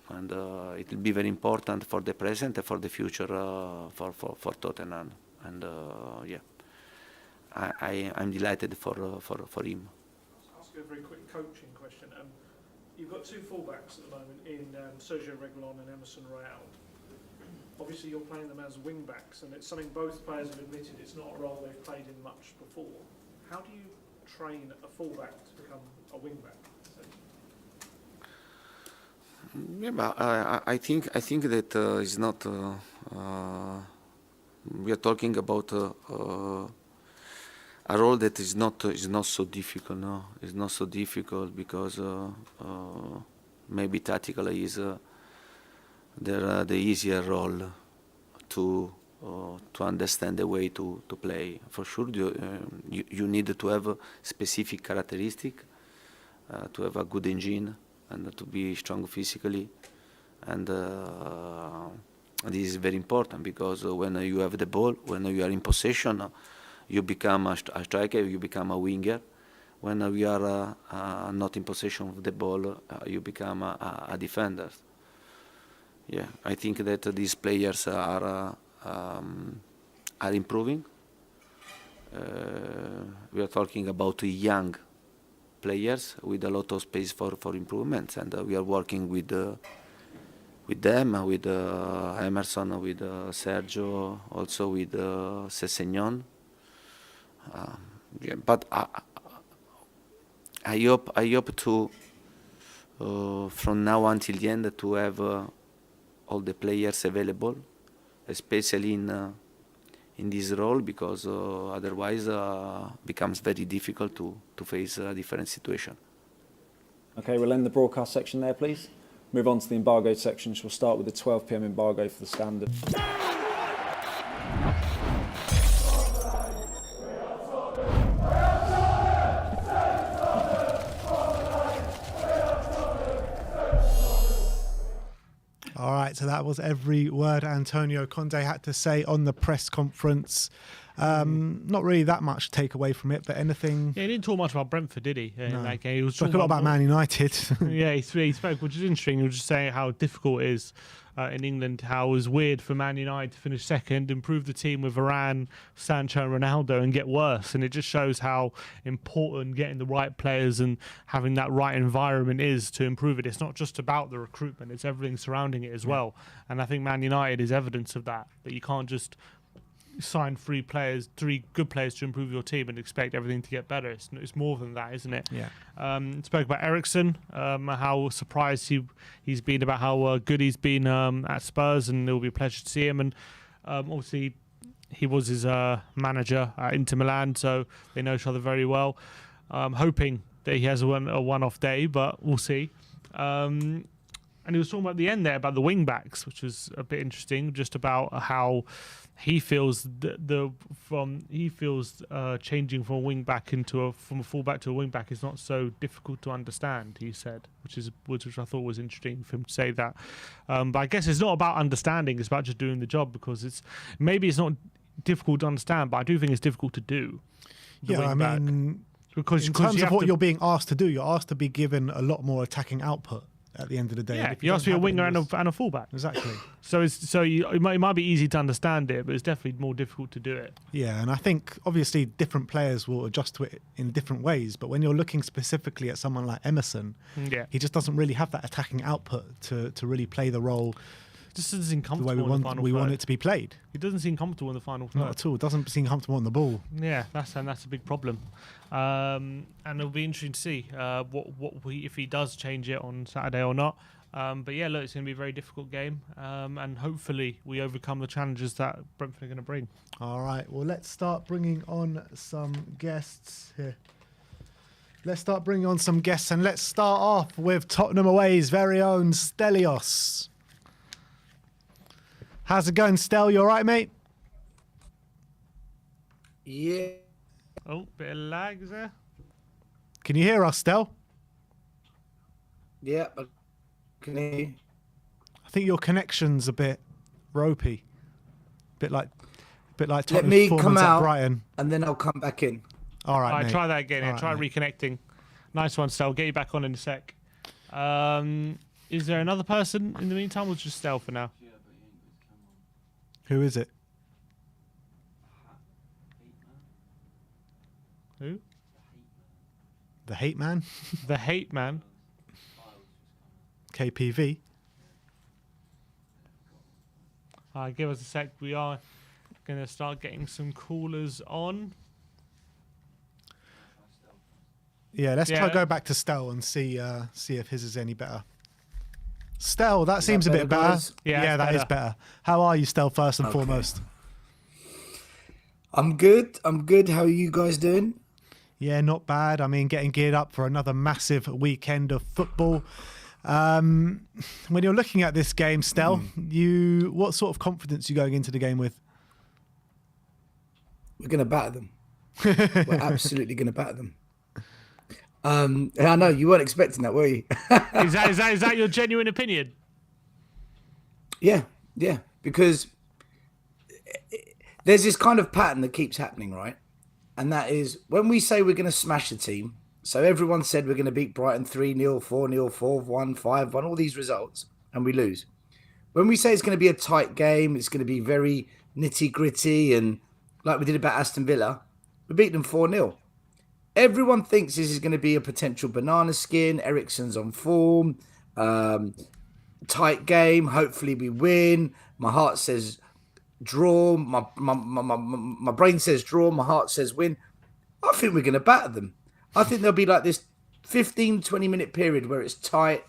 and it will be very important for the present and for the future for Tottenham. And yeah, I'm delighted for him. I'll ask you a very quick coaching question. You've got 2 fullbacks at the moment in Sergio Reguilon and Emerson Royal. Obviously, you're playing them as wing backs, and it's something both players have admitted it's not a role they've played in much before. How do you train a fullback to become a wing back? Yeah, but I think that it's not. We are talking about a role that is not so difficult. No, it's not so difficult because maybe tactically is the easier role to understand the way to play. For sure, you need to have a specific characteristic, to have a good engine, and to be strong physically, and this is very important because when you have the ball, when you are in possession, you become a striker, you become a winger. When you are not in possession of the ball, you become a defender. Yeah, I think that these players are improving. We are talking about young players with a lot of space for improvements, and we are working with them, with Emerson, with Sergio, also with Sessegnon. Yeah, but I hope to from now until the end to have all the players available, especially in this role, because otherwise becomes very difficult to face a different situation. Okay, we'll end the broadcast section there, please. Move on to the embargoed section. We'll start with the 12 p.m. embargo for the Standard. All right, so that was every word Antonio Conte had to say on the press conference. Not really that much take away from it, but anything... Yeah, he didn't talk much about Brentford, did he? No. Like, he was Spoke a lot about Man United. Yeah, he spoke, which is interesting. He was just saying how difficult it is in England, how it was weird for Man United to finish second, improve the team with Varane, Sancho and Ronaldo, and get worse. And it just shows how important getting the right players and having that right environment is to improve it. It's not just about the recruitment, it's everything surrounding it as well. And I think Man United is evidence of that you can't just sign three good players to improve your team and expect everything to get better. It's more than that, isn't it? Yeah. Spoke about Eriksen, how surprised he's been about how good he's been at Spurs, and it will be a pleasure to see him. And obviously, he was his manager at Inter Milan, so they know each other very well. Hoping that he has a one-off day, but we'll see. And he was talking about the end there about the wing backs, which was a bit interesting, just about how he feels changing from a wing back from a full back to a wing back is not so difficult to understand. He said, which I thought was interesting for him to say that. But I guess it's not about understanding; it's about just doing the job, because maybe it's not difficult to understand, but I do think it's difficult to do. Because in terms of what you're being asked to do, you're asked to be given a lot more attacking output at the end of the day. Yeah, you have to be a winger and a fullback. Exactly. It might be easy to understand it, but it's definitely more difficult to do it. Yeah, and I think obviously different players will adjust to it in different ways. But when you're looking specifically at someone like Emerson, he just doesn't really have that attacking output to really play the role. Just doesn't seem comfortable the way we want it to be played. He doesn't seem comfortable in the final third. Not at all. Doesn't seem comfortable on the ball. Yeah, that's a big problem. And it'll be interesting to see if he does change it on Saturday or not. But yeah, look, it's going to be a very difficult game, and hopefully we overcome the challenges that Brentford are going to bring. All right, well, let's start bringing on some guests here. And let's start off with Tottenham away's very own Stelios. How's it going, Stel? You all right, mate? Yeah. Oh, bit of lag there. Can you hear us, Stel? Yeah, I can hear you. I think your connection's a bit ropey. Bit like Let Tottenham's me come performance at out, Brighton. and then I'll come back in. All right, mate. Try that again. All Try right, reconnecting. Nice one, Stel. Get you back on in a sec. Is there another person in the meantime, or just Stel for now? Who is it? Who? The Hate Man? The Hate Man. KPV. Give us a sec. We are going to start getting some callers on. Yeah, let's try go back to Stel and see if his is any better. Stel, that seems a bit better. Guys? Yeah, that is better. How are you, Stel, first and foremost? I'm good. How are you guys doing? Yeah, not bad. I mean, getting geared up for another massive weekend of football. When you're looking at this game, Stel, what sort of confidence are you going into the game with? We're going to batter them. We're absolutely going to batter them. I know you weren't expecting that, were you? Is that your genuine opinion? Yeah, because there's this kind of pattern that keeps happening, right? And that is when we say we're going to smash the team. So everyone said we're going to beat Brighton 3-0, 4-0, 4-1, 5-1, all these results, and we lose. When we say it's going to be a tight game, it's going to be very nitty-gritty, and like we did about Aston Villa, we beat them 4-0. Everyone thinks this is going to be a potential banana skin. Eriksen's on form. Tight game. Hopefully we win. My heart says draw. My brain says draw. My heart says win. I think we're going to batter them. I think there'll be like this 15, 20-minute period where it's tight.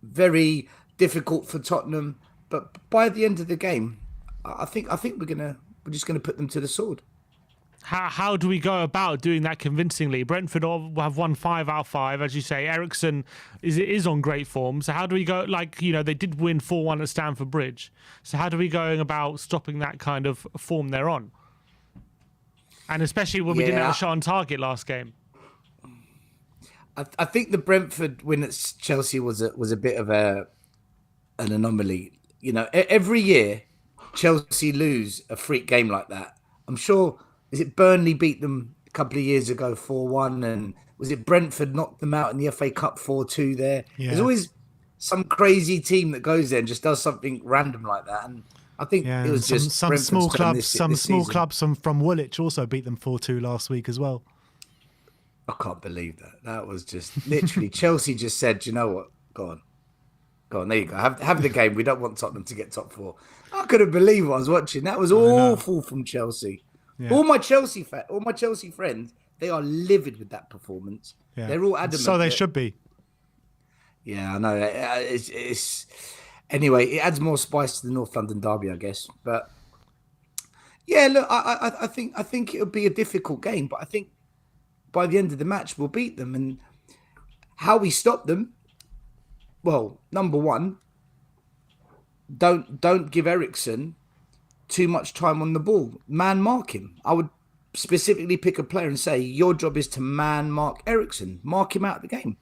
Very difficult for Tottenham. But by the end of the game, I think we're going we're just going to put them to the sword. How do we go about doing that convincingly? Brentford have won 5 out of 5, as you say. Eriksen is on great form. So how do we go? Like, they did win 4-1 at Stamford Bridge. So how do we go about stopping that kind of form they're on? And especially when we didn't have a shot on target last game. I think the Brentford win at Chelsea was a bit of an anomaly. Every year Chelsea lose a freak game like that. I'm sure. Is it Burnley beat them a couple of years ago 4-1, and was it Brentford knocked them out in the FA Cup 4-2 there? Yeah. There's always some crazy team that goes there and just does something random like that. And I think it was just some small clubs. Some small clubs from Woolwich also beat them 4-2 last week as well. I can't believe that. That was just literally Chelsea just said, you know what? Go on. There you go. Have the game. We don't want Tottenham to get top 4. I couldn't believe what I was watching. That was awful from Chelsea. Yeah. All my Chelsea friends, they are livid with that performance. Yeah. They're all adamant. So they should be. Yeah, I know. It's anyway. It adds more spice to the North London derby, I guess. But yeah, look, I think it'll be a difficult game, but I think by the end of the match we'll beat them. And how we stop them? Well, number one, don't give Eriksen too much time on the ball. Man mark him. I would specifically pick a player and say, your job is to man mark Eriksen. Mark him out of the game.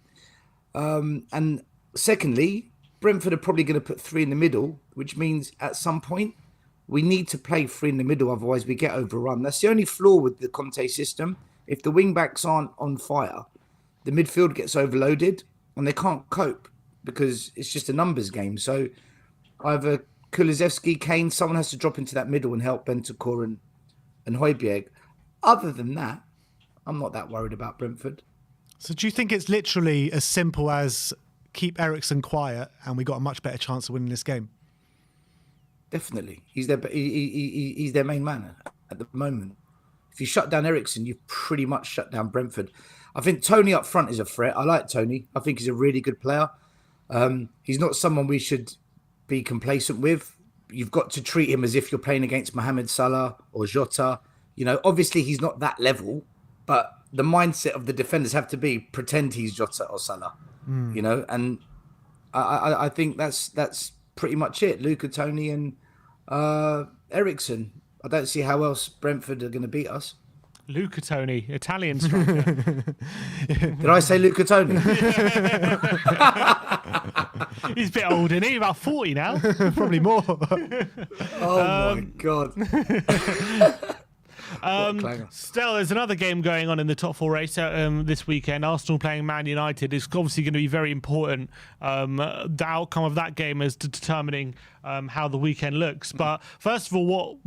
And secondly, Brentford are probably going to put 3 in the middle, which means at some point we need to play 3 in the middle. Otherwise we get overrun. That's the only flaw with the Conte system. If the wing backs aren't on fire, the midfield gets overloaded and they can't cope because it's just a numbers game. So either Kulusevski, Kane, someone has to drop into that middle and help Bentancur and Højbjerg. Other than that, I'm not that worried about Brentford. So do you think it's literally as simple as keep Eriksen quiet and we got a much better chance of winning this game? Definitely. He's their main man at the moment. If you shut down Eriksen, you've pretty much shut down Brentford. I think Toney up front is a threat. I like Toney. I think he's a really good player. He's not someone we should be complacent with. You've got to treat him as if you're playing against Mohamed Salah or Jota. Obviously he's not that level, but the mindset of the defenders have to be pretend he's Jota or Salah. And I think that's pretty much it. Luca, Toney and Eriksen. I don't see how else Brentford are going to beat us. Luca Toney, Italian striker. Did I say Luca Toney? He's a bit old, isn't he? About 40 now. Probably more. Oh, my God. Still, there's another game going on in the top 4 race this weekend. Arsenal playing Man United is obviously going to be very important. The outcome of that game is determining how the weekend looks. But first of all,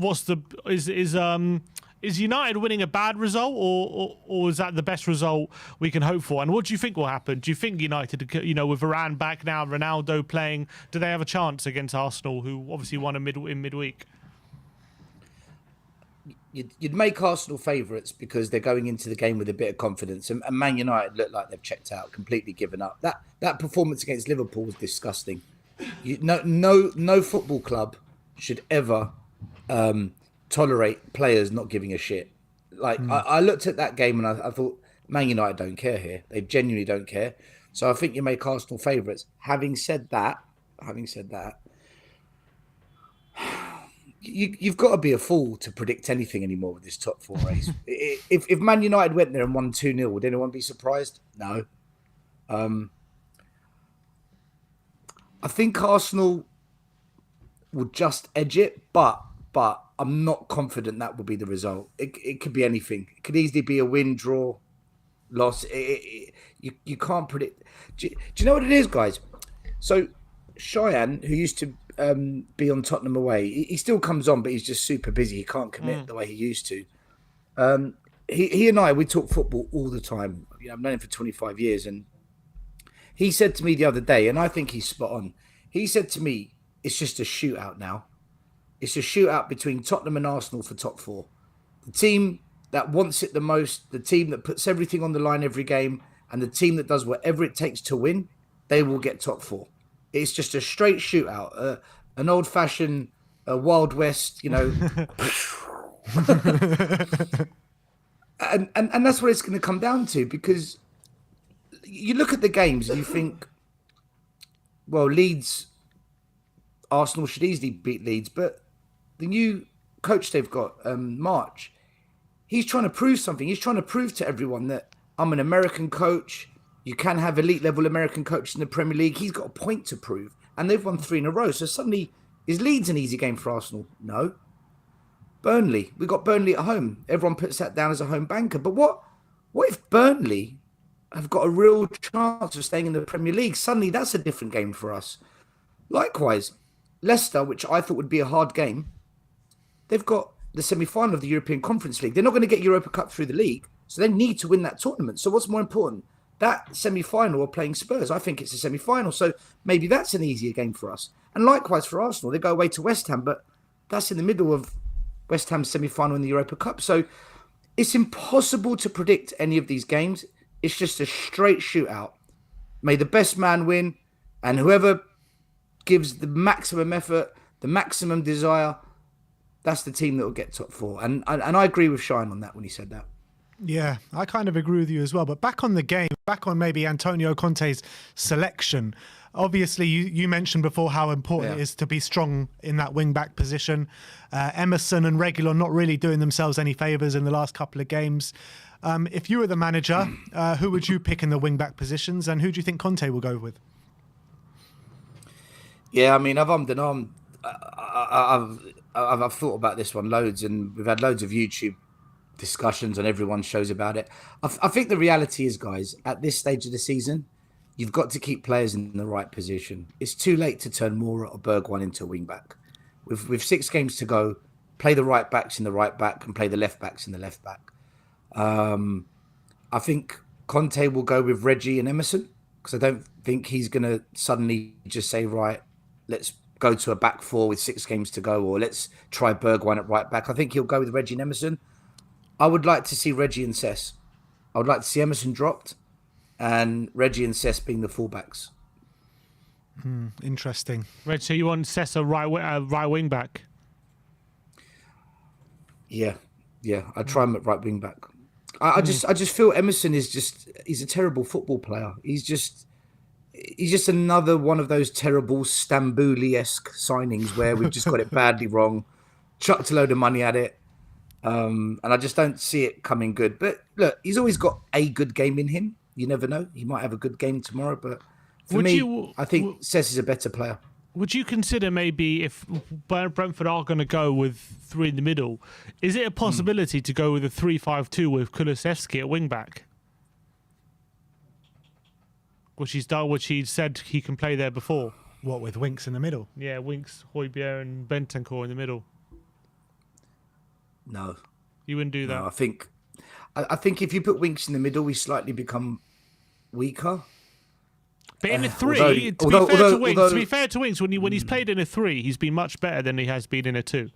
is United winning a bad result, or is that the best result we can hope for? And what do you think will happen? Do you think United, with Varane back now, Ronaldo playing, do they have a chance against Arsenal, who obviously won in midweek? You'd make Arsenal favourites because they're going into the game with a bit of confidence, and Man United look like they've checked out, completely given up. That performance against Liverpool was disgusting. No football club should ever tolerate players not giving a shit. I looked at that game and I thought, Man United don't care here. They genuinely don't care. So I think you make Arsenal favourites. Having said that, you've got to be a fool to predict anything anymore with this top 4 race. If Man United went there and won 2-0, would anyone be surprised? No. I think Arsenal will just edge it, but I'm not confident that will be the result. It could be anything. It could easily be a win, draw, loss. You can't predict. Do you know what it is, guys? So Cheyenne, who used to be on Tottenham away, he still comes on, but he's just super busy. He can't commit the way he used to. He and I, we talk football all the time. I've known him for 25 years, and he said to me the other day, and I think he's spot on. He said to me, it's just a shootout now. It's a shootout between Tottenham and Arsenal for top 4. The team that wants it the most, the team that puts everything on the line every game, and the team that does whatever it takes to win, they will get top 4. It's just a straight shootout, an old-fashioned Wild West, and that's what it's going to come down to, because you look at the games and you think, well, Arsenal should easily beat Leeds, but the new coach they've got, March, he's trying to prove something. He's trying to prove to everyone that I'm an American coach. You can have elite level American coaches in the Premier League. He's got a point to prove, and they've won 3 in a row. So suddenly, is Leeds an easy game for Arsenal? No. Burnley, we got Burnley at home. Everyone puts that down as a home banker. But what if Burnley have got a real chance of staying in the Premier League? Suddenly, that's a different game for us. Likewise, Leicester, which I thought would be a hard game, they've got the semi-final of the European Conference League. They're not going to get Europa Cup through the league, so they need to win that tournament. So what's more important, that semi-final or playing Spurs? I think it's a semi-final, so maybe that's an easier game for us. And likewise for Arsenal, they go away to West Ham, but that's in the middle of West Ham's semi-final in the Europa Cup. So it's impossible to predict any of these games. It's just a straight shootout. May the best man win, and whoever gives the maximum effort, the maximum desire, that's the team that will get top 4. And I agree with Shine on that when he said that. Yeah, I kind of agree with you as well. But back on the game, back on maybe Antonio Conte's selection. Obviously, you mentioned before how important it is to be strong in that wing-back position. Emerson and Reguilon not really doing themselves any favours in the last couple of games. If you were the manager, who would you pick in the wing-back positions, and who do you think Conte will go with? Yeah, I mean, I've thought about this one loads, and we've had loads of YouTube discussions on everyone's shows about it. I think the reality is, guys, at this stage of the season, you've got to keep players in the right position. It's too late to turn Moura or Bergwijn into a wing back. With 6 games to go, play the right backs in the right back and play the left backs in the left back. I think Conte will go with Reggie and Emerson, because I don't think he's going to suddenly just say, right, let's go to a back 4 with 6 games to go, or let's try Bergwijn at right back. I think he'll go with Reggie and Emerson. I would like to see Reggie and Cess. I would like to see Emerson dropped and Reggie and Cess being the fullbacks. Interesting. Reg, so you want Cess a right wing back? Yeah. I try him at right wing back. I just feel Emerson he's a terrible football player. He's just another one of those terrible Stambouli-esque signings where we've just got it badly wrong, chucked a load of money at it, and I just don't see it coming good. But look, he's always got a good game in him. You never know. He might have a good game tomorrow, but for me, I think Cess is a better player. Would you consider maybe, if Brentford are going to go with 3 in the middle, is it a possibility to go with a 3-5-2 with Kulusevski at wing back? Which he's done, which he said he can play there before. What, with Winks in the middle? Yeah, Winks, Højbjerg and Bentancur in the middle. No. You wouldn't do that? No, I think if you put Winks in the middle, we slightly become weaker. But in a 3, to be fair to Winks, when he's played in a 3, he's been much better than he has been in a 2.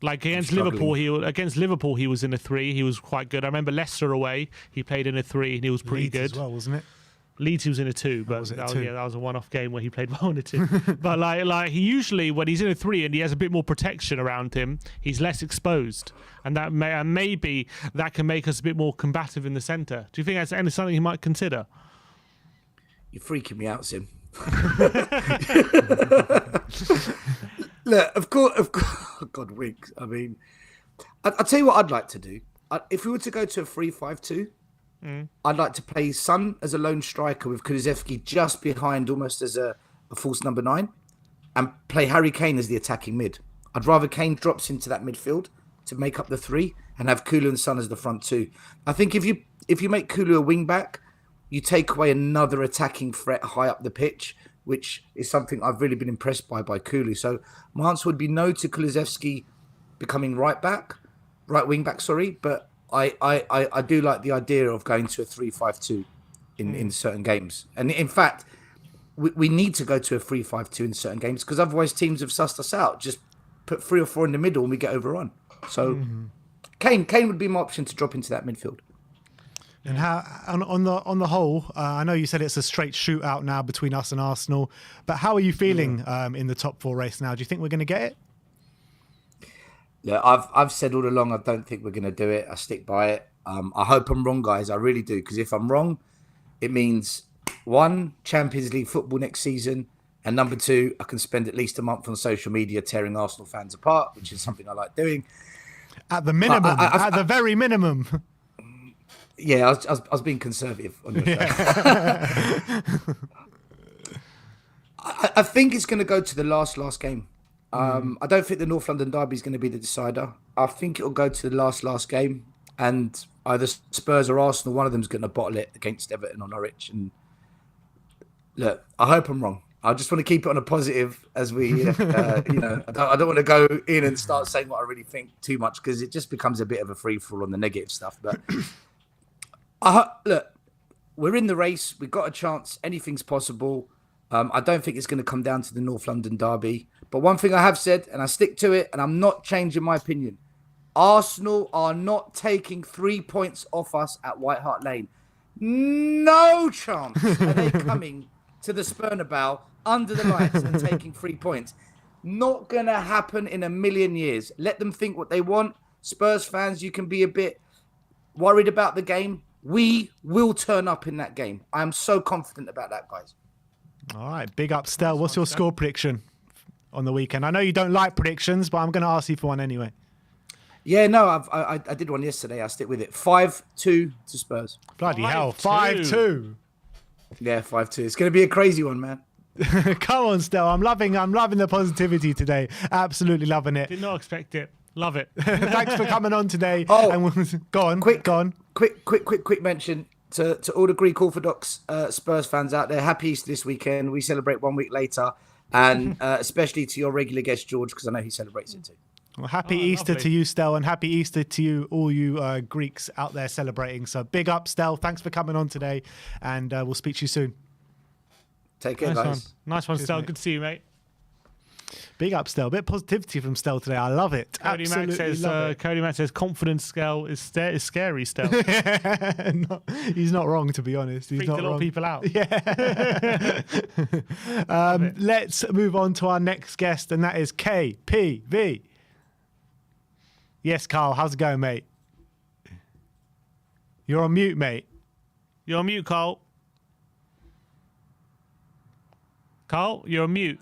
Like against Liverpool, he was in a 3. He was quite good. I remember Leicester away, he played in a 3 and he was pretty good as well, wasn't it? Leeds, he was in a 2, but that was a one-off game where he played well in a 2. But like he usually, when he's in a 3 and he has a bit more protection around him, he's less exposed, and that maybe that can make us a bit more combative in the centre. Do you think that's something he might consider? You're freaking me out, Sim. Look, of course, God, Winks. I mean, I'll tell you what I'd like to do. If we were to go to a 3-5-2, I'd like to play Son as a lone striker with Kulusevski just behind, almost as a false number 9, and play Harry Kane as the attacking mid. I'd rather Kane drops into that midfield to make up the 3 and have Kulu and Son as the front 2. I think if you make Kulu a wing back, you take away another attacking threat high up the pitch, which is something I've really been impressed by Kulu. So my answer would be no to Kulusevski becoming right wing back, but I do like the idea of going to a 3-5-2 in certain games. And in fact, we need to go to a 3-5-2 in certain games, because otherwise teams have sussed us out. Just put 3 or 4 in the middle and we get overrun. So Kane would be my option to drop into that midfield. And how on the whole, I know you said it's a straight shootout now between us and Arsenal, but how are you feeling in the top 4 race now? Do you think we're going to get it? Yeah, I've said all along I don't think we're going to do it. I stick by it. I hope I'm wrong, guys. I really do, because if I'm wrong, it means one, Champions League football next season, and number two, I can spend at least a month on social media tearing Arsenal fans apart, which is something I like doing. At the minimum, at the very minimum. Yeah, I was being conservative on your show. I think it's going to go to the last game. I don't think the North London derby is going to be the decider. I think it'll go to the last game, and either Spurs or Arsenal, one of them's going to bottle it against Everton or Norwich. And look, I hope I'm wrong. I just want to keep it on a positive as we, I don't want to go in and start saying what I really think too much, because it just becomes a bit of a free for all on the negative stuff. But look, we're in the race. We've got a chance. Anything's possible. I don't think it's going to come down to the North London derby. But one thing I have said, and I stick to it, and I'm not changing my opinion. Arsenal are not taking 3 points off us at White Hart Lane. No chance are they coming to the Spurnabout under the lights and taking 3 points. Not going to happen in a million years. Let them think what they want. Spurs fans, you can be a bit worried about the game. We will turn up in that game. I am so confident about that, guys. All right, big up, Stel. What's your score prediction on the weekend? I know you don't like predictions, but I'm going to ask you for one anyway. Yeah, no, I did one yesterday. I stick with it. 5-2 to Spurs. Bloody hell, 5-2. Yeah, 5-2. It's going to be a crazy one, man. Come on, Stel. I'm loving the positivity today. Absolutely loving it. Did not expect it. Love it. Thanks for coming on today. Oh, and go on. Quick mention to all the Greek Orthodox Spurs fans out there. Happy Easter this weekend. We celebrate 1 week later. And especially to your regular guest, George, because I know he celebrates it too. Well, happy Easter to you, Stel, and happy Easter to you, all you Greeks out there celebrating. So big up, Stel. Thanks for coming on today, and we'll speak to you soon. Take care, guys. Nice one, Cheers, Stel. mate. Good to see you, mate. Big up, Stel. Bit of positivity from Stel today. I love it. Cody Mack says confidence scale is scary, Stel. He's not wrong, to be honest. He's Freaked not a lot wrong. of people out. Yeah. Let's move on to our next guest, and that is KPV. Yes, Carl. How's it going, mate? You're on mute, mate. You're on mute, Carl. Carl, you're on mute.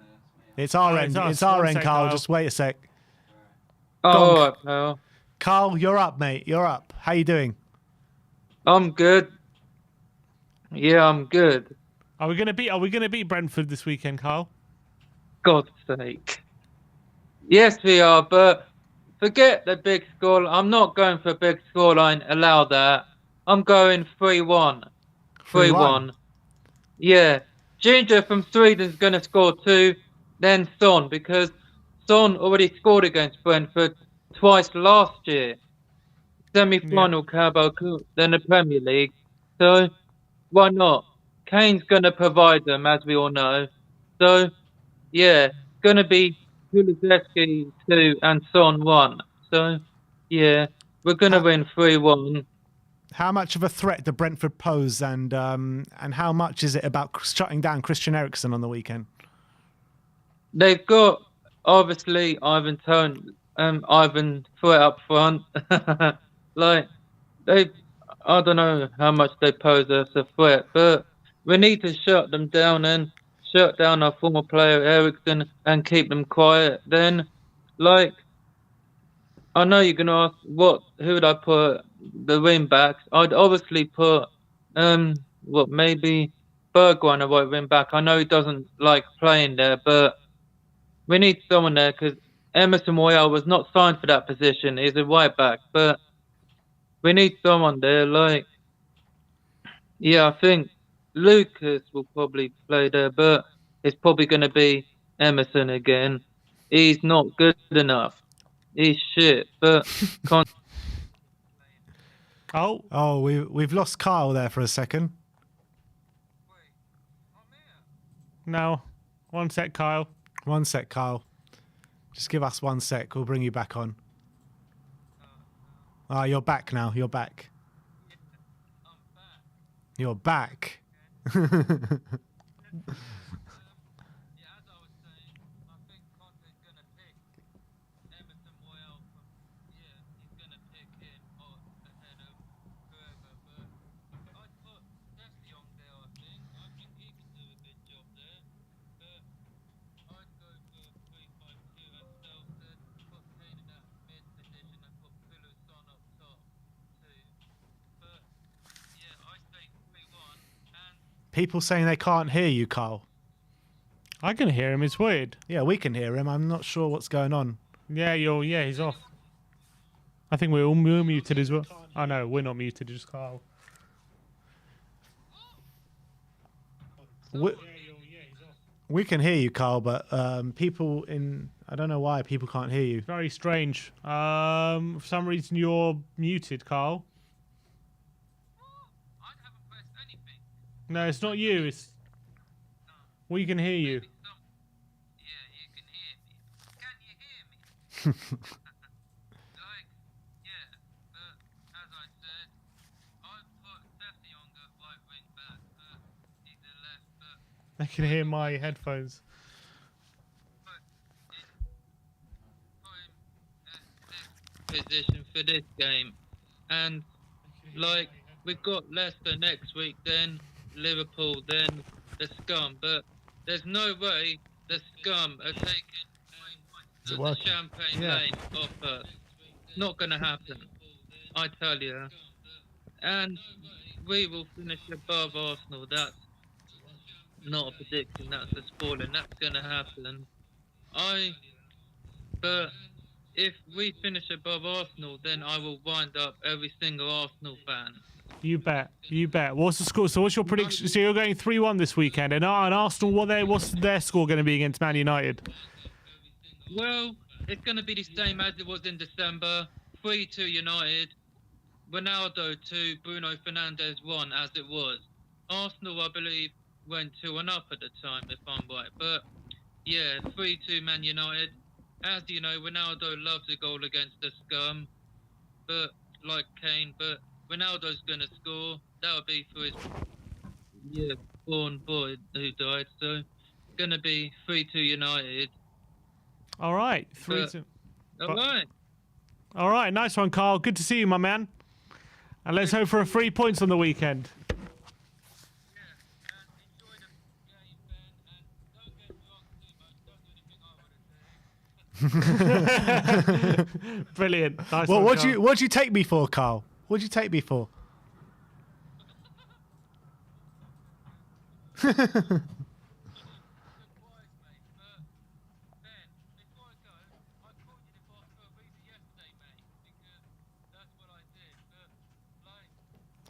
It's our end. It's our end, Carl. Just wait a sec. Oh, all right, Carl, you're up, mate. You're up. How you doing? I'm good. Yeah, I'm good. Are we gonna beat Brentford this weekend, Carl? God's sake. Yes, we are, but forget the big score. I'm not going for a big scoreline. Allow that. I'm going 3-1. 3-1. Yeah. Ginger from Sweden's going to score 2. Then Son, because Son already scored against Brentford twice last year. Semi-final Carabao Cup, then the Premier League. So, why not? Kane's going to provide them, as we all know. So, yeah, it's going to be Kulusevski 2 and Son 1. So, yeah, we're going to win 3-1. How much of a threat do Brentford pose, and how much is it about shutting down Christian Eriksen on the weekend? They've got, obviously, Ivan Foot up front. I don't know how much they pose as a threat, but we need to shut them down and shut down our former player Eriksen and keep them quiet. Then, I know you're gonna ask who would I put the wing backs? I'd obviously put maybe Bergwijn a right wing back. I know he doesn't like playing there, but we need someone there because Emerson Royale was not signed for that position. He's a right back, but we need someone there. I think Lucas will probably play there, but it's probably going to be Emerson again. He's not good enough. He's shit, but Oh, we've lost Kyle there for a second. No. 1 sec, Kyle. 1 sec, Kyle. Just give us 1 sec. We'll bring you back on. You're back now. You're back. You're back. People saying they can't hear you, Carl. I can hear him. It's weird. Yeah, we can hear him. I'm not sure what's going on. Yeah, he's off. I think we're muted as well. Oh no, we're not muted. Just Carl. We can hear you, Carl, but people in... I don't know why people can't hear you. Very strange. For some reason, you're muted, Carl. I haven't pressed anything. No, it's not you. It's... We can hear you. Yeah, you can hear me. Can you hear me? Like, yeah, but as I said, I put Bessie on the right wing back, but he's the left, but I can hear my headphones. put him in this position for this game. And, like, we've got Leicester next week, then Liverpool, then the Scum, but there's no way the Scum are taking the champagne lane off us. Not going to happen, I tell you. And we will finish above Arsenal. That's not a prediction, that's a spoiler. That's going to happen. But if we finish above Arsenal, then I will wind up every single Arsenal fan. You bet. You bet. What's the score? So what's your prediction? So you're going 3-1 this weekend. And Arsenal, what's their score going to be against Man United? Well, it's going to be the same as it was in December. 3-2 United. Ronaldo 2, Bruno Fernandes 1, as it was. Arsenal, I believe, went 2-1 up at the time, if I'm right. But, yeah, 3-2 Man United. As you know, Ronaldo loves a goal against the Scum. But, like Kane, but Ronaldo's going to score. That'll be for his born boy who died. So, going to be 3-2 United. All right. 3-2. All right. All right. Nice one, Carl. Good to see you, my man. And let's hope for a 3 points on the weekend. Brilliant. Nice Well, one, what'd you take me for, Carl? What'd you take me for?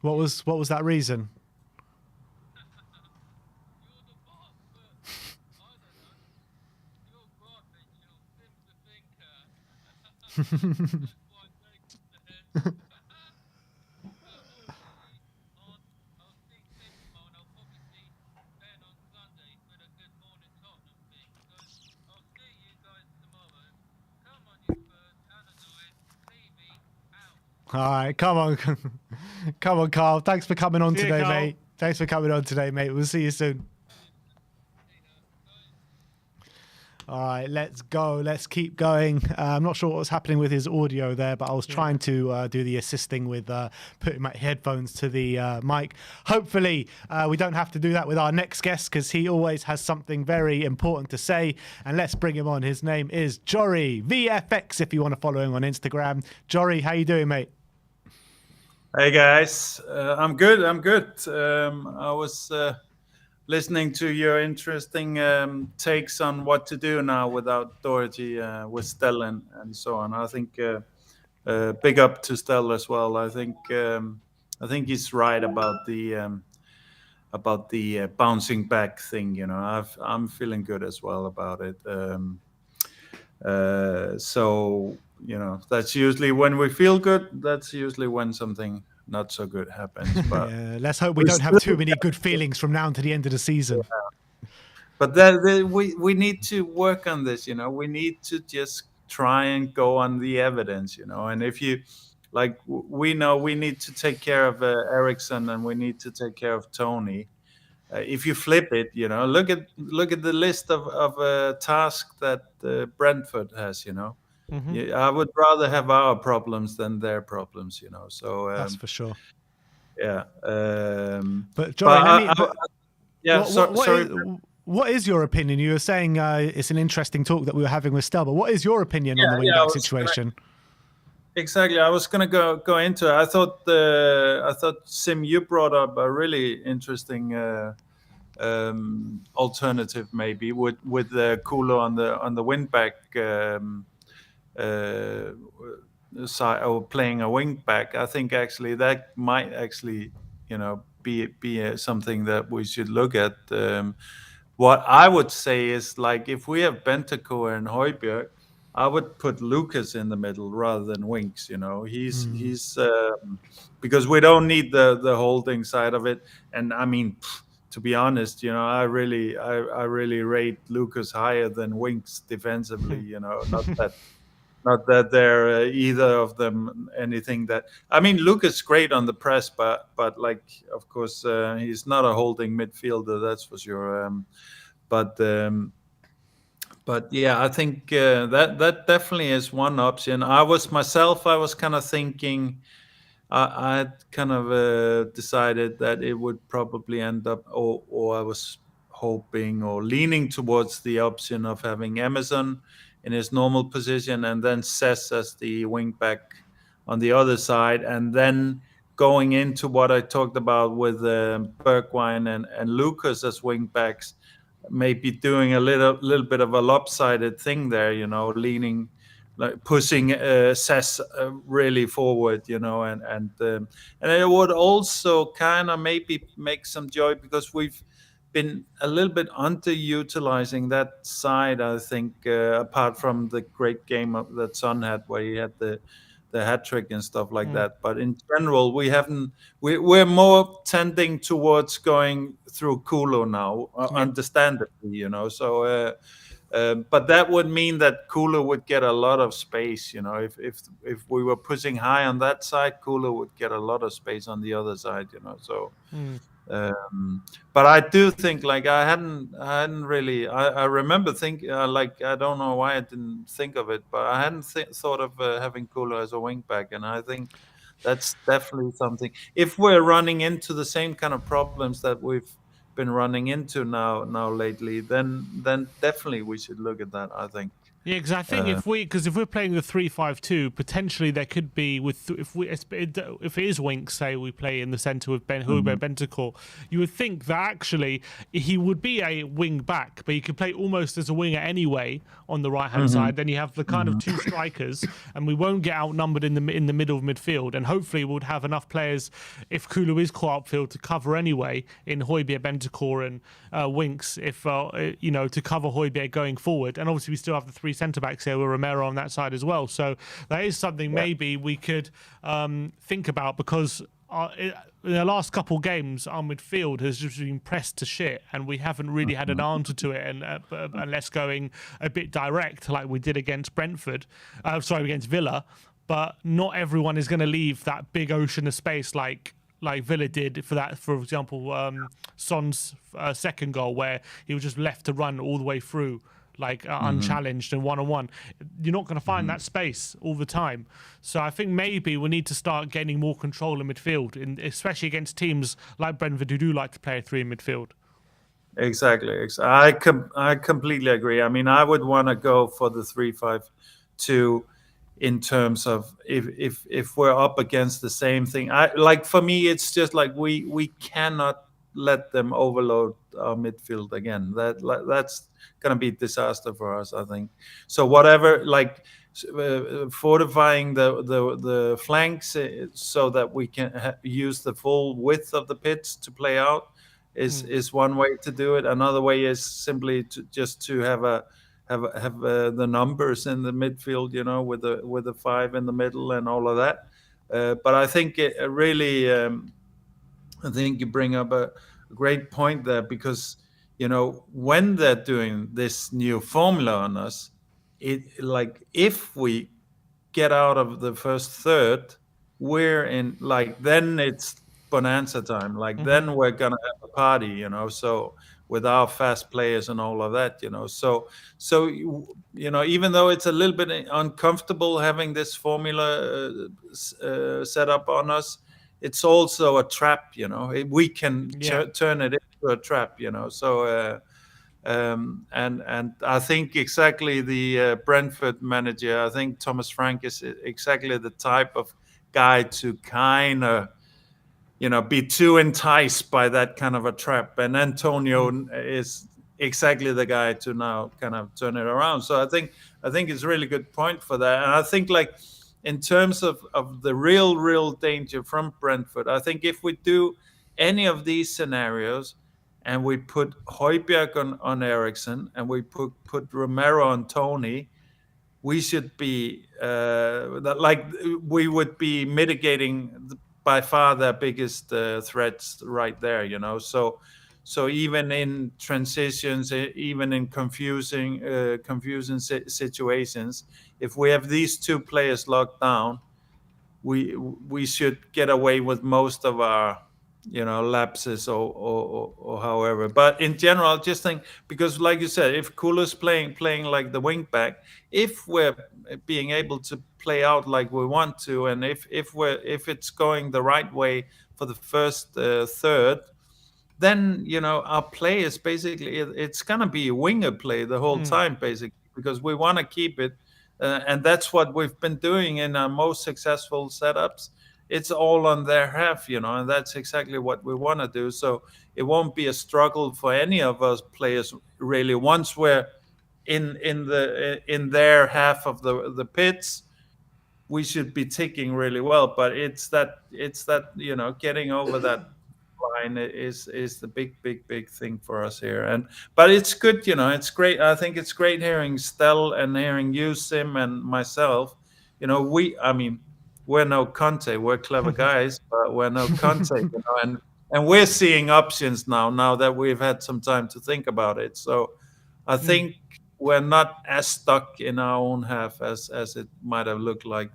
What was that reason? All right, come on. Come on, Carl. Thanks for coming on today, Carl. mate. Thanks for coming on today, mate. We'll see you soon. All right, let's go. Let's keep going. I'm not sure what was happening with his audio there, but I was trying to do the assisting with putting my headphones to the mic. Hopefully, we don't have to do that with our next guest because he always has something very important to say. And let's bring him on. His name is Jory, VFX, if you want to follow him on Instagram. Jory, how you doing, mate? Hey guys, I'm good. I was listening to your interesting takes on what to do now without Doherty, with Stell and so on. I think big up to Stell as well. I think he's right about the bouncing back thing. You know, I'm feeling good as well about it. So you know, that's usually when we feel good. That's usually when something not so good happens. But yeah, let's hope we don't have too many good feelings from now to the end of the season. Yeah. But we need to work on this. You know, we need to just try and go on the evidence. You know, and if you like, we know we need to take care of Eriksen and we need to take care of Toney. If you flip it, you know, look at the list of tasks that Brentford has. You know. Mm-hmm. Yeah, I would rather have our problems than their problems, you know. So that's for sure. Yeah. But Jory, sorry. What is your opinion? You were saying it's an interesting talk that we were having with Stel, but what is your opinion on the wing-back situation? Exactly. I was going to go into it. I thought Sim, you brought up a really interesting alternative maybe with Kula on the wing back side, or playing a wing back. I think actually that might actually be something that we should look at. What I would say is, like, if we have Bentancur and Højbjerg, I would put Lucas in the middle rather than Winks. He's because we don't need the holding side of it. And I mean, to be honest, I really rate Lucas higher than Winks defensively. Not that they're either of them anything that. I mean, Lucas great on the press, but like, of course, he's not a holding midfielder, that's for sure. But yeah, I think that definitely is one option. I was kind of thinking. I had kind of decided that it would probably end up, or I was hoping or leaning towards the option of having Emerson in his normal position, and then Sess as the wing back on the other side, and then going into what I talked about with Bergwijn and Lucas as wing backs, maybe doing a little bit of a lopsided thing there, leaning, like pushing Sess really forward, and it would also kind of maybe make some joy, because we've been a little bit underutilizing that side, I think, apart from the great game that Son had, where he had the hat trick and stuff like that. But in general, we haven't. We're more tending towards going through Kulo now, understandably, So, but that would mean that Kulo would get a lot of space, If we were pushing high on that side, Kulo would get a lot of space on the other side, So. But I do think, like, I hadn't really. I remember thinking, like, I don't know why I didn't think of it, but I hadn't thought of having Kula as a wing back, and I think that's definitely something. If we're running into the same kind of problems that we've been running into now lately, then definitely we should look at that, I think. Yeah, because I think if we're playing the 3-5-2, potentially there could be if it is Winks, say we play in the centre with Højbjerg Bentancur, you would think that actually he would be a wing back, but he could play almost as a winger anyway on the right hand side. Then you have the kind of two strikers, and we won't get outnumbered in the middle of midfield, and hopefully we'll have enough players if Kulu is caught upfield to cover anyway in Højbjerg Bentancur and Winks, if to cover Højbjerg going forward, and obviously we still have the three centre-backs here with Romero on that side as well. So that is something maybe we could think about, because in the last couple games, our midfield has just been pressed to shit, and we haven't really had an answer to it, and unless going a bit direct like we did against against Villa. But not everyone is going to leave that big ocean of space like Villa did for example, Son's second goal, where he was just left to run all the way through, unchallenged and one-on-one. You're not going to find that space all the time. So I think maybe we need to start gaining more control in midfield, especially against teams like Brentford who do like to play a three in midfield. Exactly. I completely agree. I mean, I would want to go for the 3-5-2 in terms of if we're up against the same thing. For me, it's just like we cannot let them overload our midfield again. That's going to be a disaster for us, I think. So whatever, fortifying the flanks so that we can use the full width of the pitch to play out is one way to do it. Another way is simply to have the numbers in the midfield, with the five in the middle and all of that. But I think it really, I think you bring up a great point there, because when they're doing this new formula on us, if we get out of the first third, we're in then it's bonanza time. Then we're gonna have a party, So with our fast players and all of that, So even though it's a little bit uncomfortable having this formula set up on us, it's also a trap, We can turn it into a trap, So and I think exactly the Brentford manager, I think Thomas Frank is exactly the type of guy to kind of be too enticed by that kind of a trap. And Antonio is exactly the guy to now kind of turn it around. So I think it's a really good point for that. And I think, like, in terms of the real danger from Brentford, I think if we do any of these scenarios and we put Højbjerg on Eriksen and we put Romero on Toney, we should be we would be mitigating by far their biggest threats right there. So even in transitions, even in confusing situations, if we have these two players locked down, we should get away with most of our lapses or however. But in general, I just think, because like you said, if Kula's playing like the wing back, if we're being able to play out like we want to, and if it's going the right way for the first third, then our play is basically, it's gonna be a winger play the whole time, basically, because we want to keep it, and that's what we've been doing in our most successful setups. It's all on their half, and that's exactly what we want to do. So it won't be a struggle for any of us players really once we're in their half of the pits. We should be ticking really well, but it's that getting over that line is the big thing for us here. But it's good, it's great. I think it's great hearing Stel and hearing you, Sim, and myself. We're no Conte, we're clever guys, but we're no Conte, and we're seeing options now that we've had some time to think about it. So I think we're not as stuck in our own half as it might have looked like.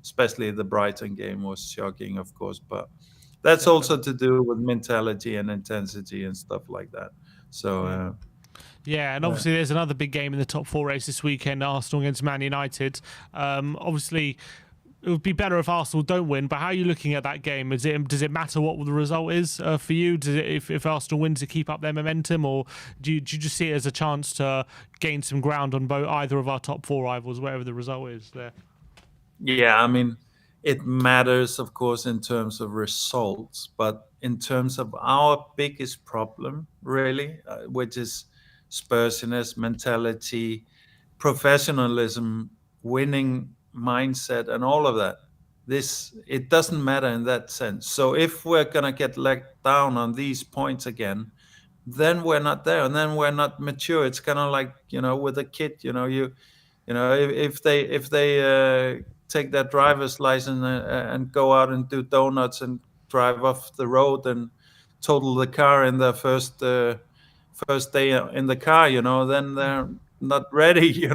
Especially the Brighton game was shocking, of course, but that's also to do with mentality and intensity and stuff like that. So yeah, and obviously there's another big game in the top four race this weekend, Arsenal against Man United. Obviously it would be better if Arsenal don't win, but how are you looking at that game? Does it matter what the result is for you? Does it, if Arsenal wins, to keep up their momentum, or do you just see it as a chance to gain some ground on either of our top four rivals, whatever the result is there? Yeah, it matters, of course, in terms of results, but in terms of our biggest problem, really, which is Spursiness, mentality, professionalism, winning mindset, and all of that, it doesn't matter in that sense. So if we're going to get let down on these points again, then we're not there, and then we're not mature. It's kind of like, with a kid, if they take their driver's license and go out and do donuts and drive off the road and total the car in their first day in the car, then they're not ready.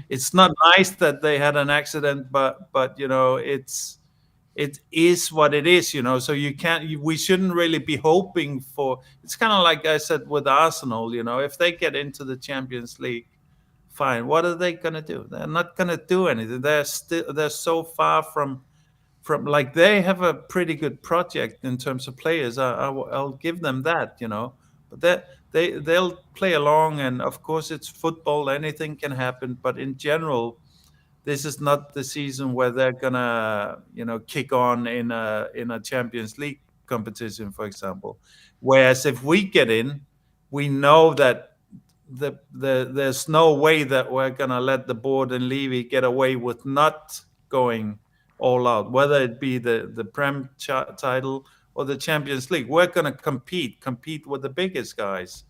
It's not nice that they had an accident, but it is what it is. So we shouldn't really be hoping for. It's kind of like I said with Arsenal. If they get into the Champions League, fine. What are they gonna do? They're not gonna do anything. They're so far from like, they have a pretty good project in terms of players. I'll give them that, but they'll play along, and of course it's football. Anything can happen, but in general, this is not the season where they're gonna kick on in a Champions League competition, for example. Whereas if we get in, we know that there's no way that we're gonna let the board and Levy get away with not going all out, whether it be the Prem title or the Champions League. We're gonna compete with the biggest guys.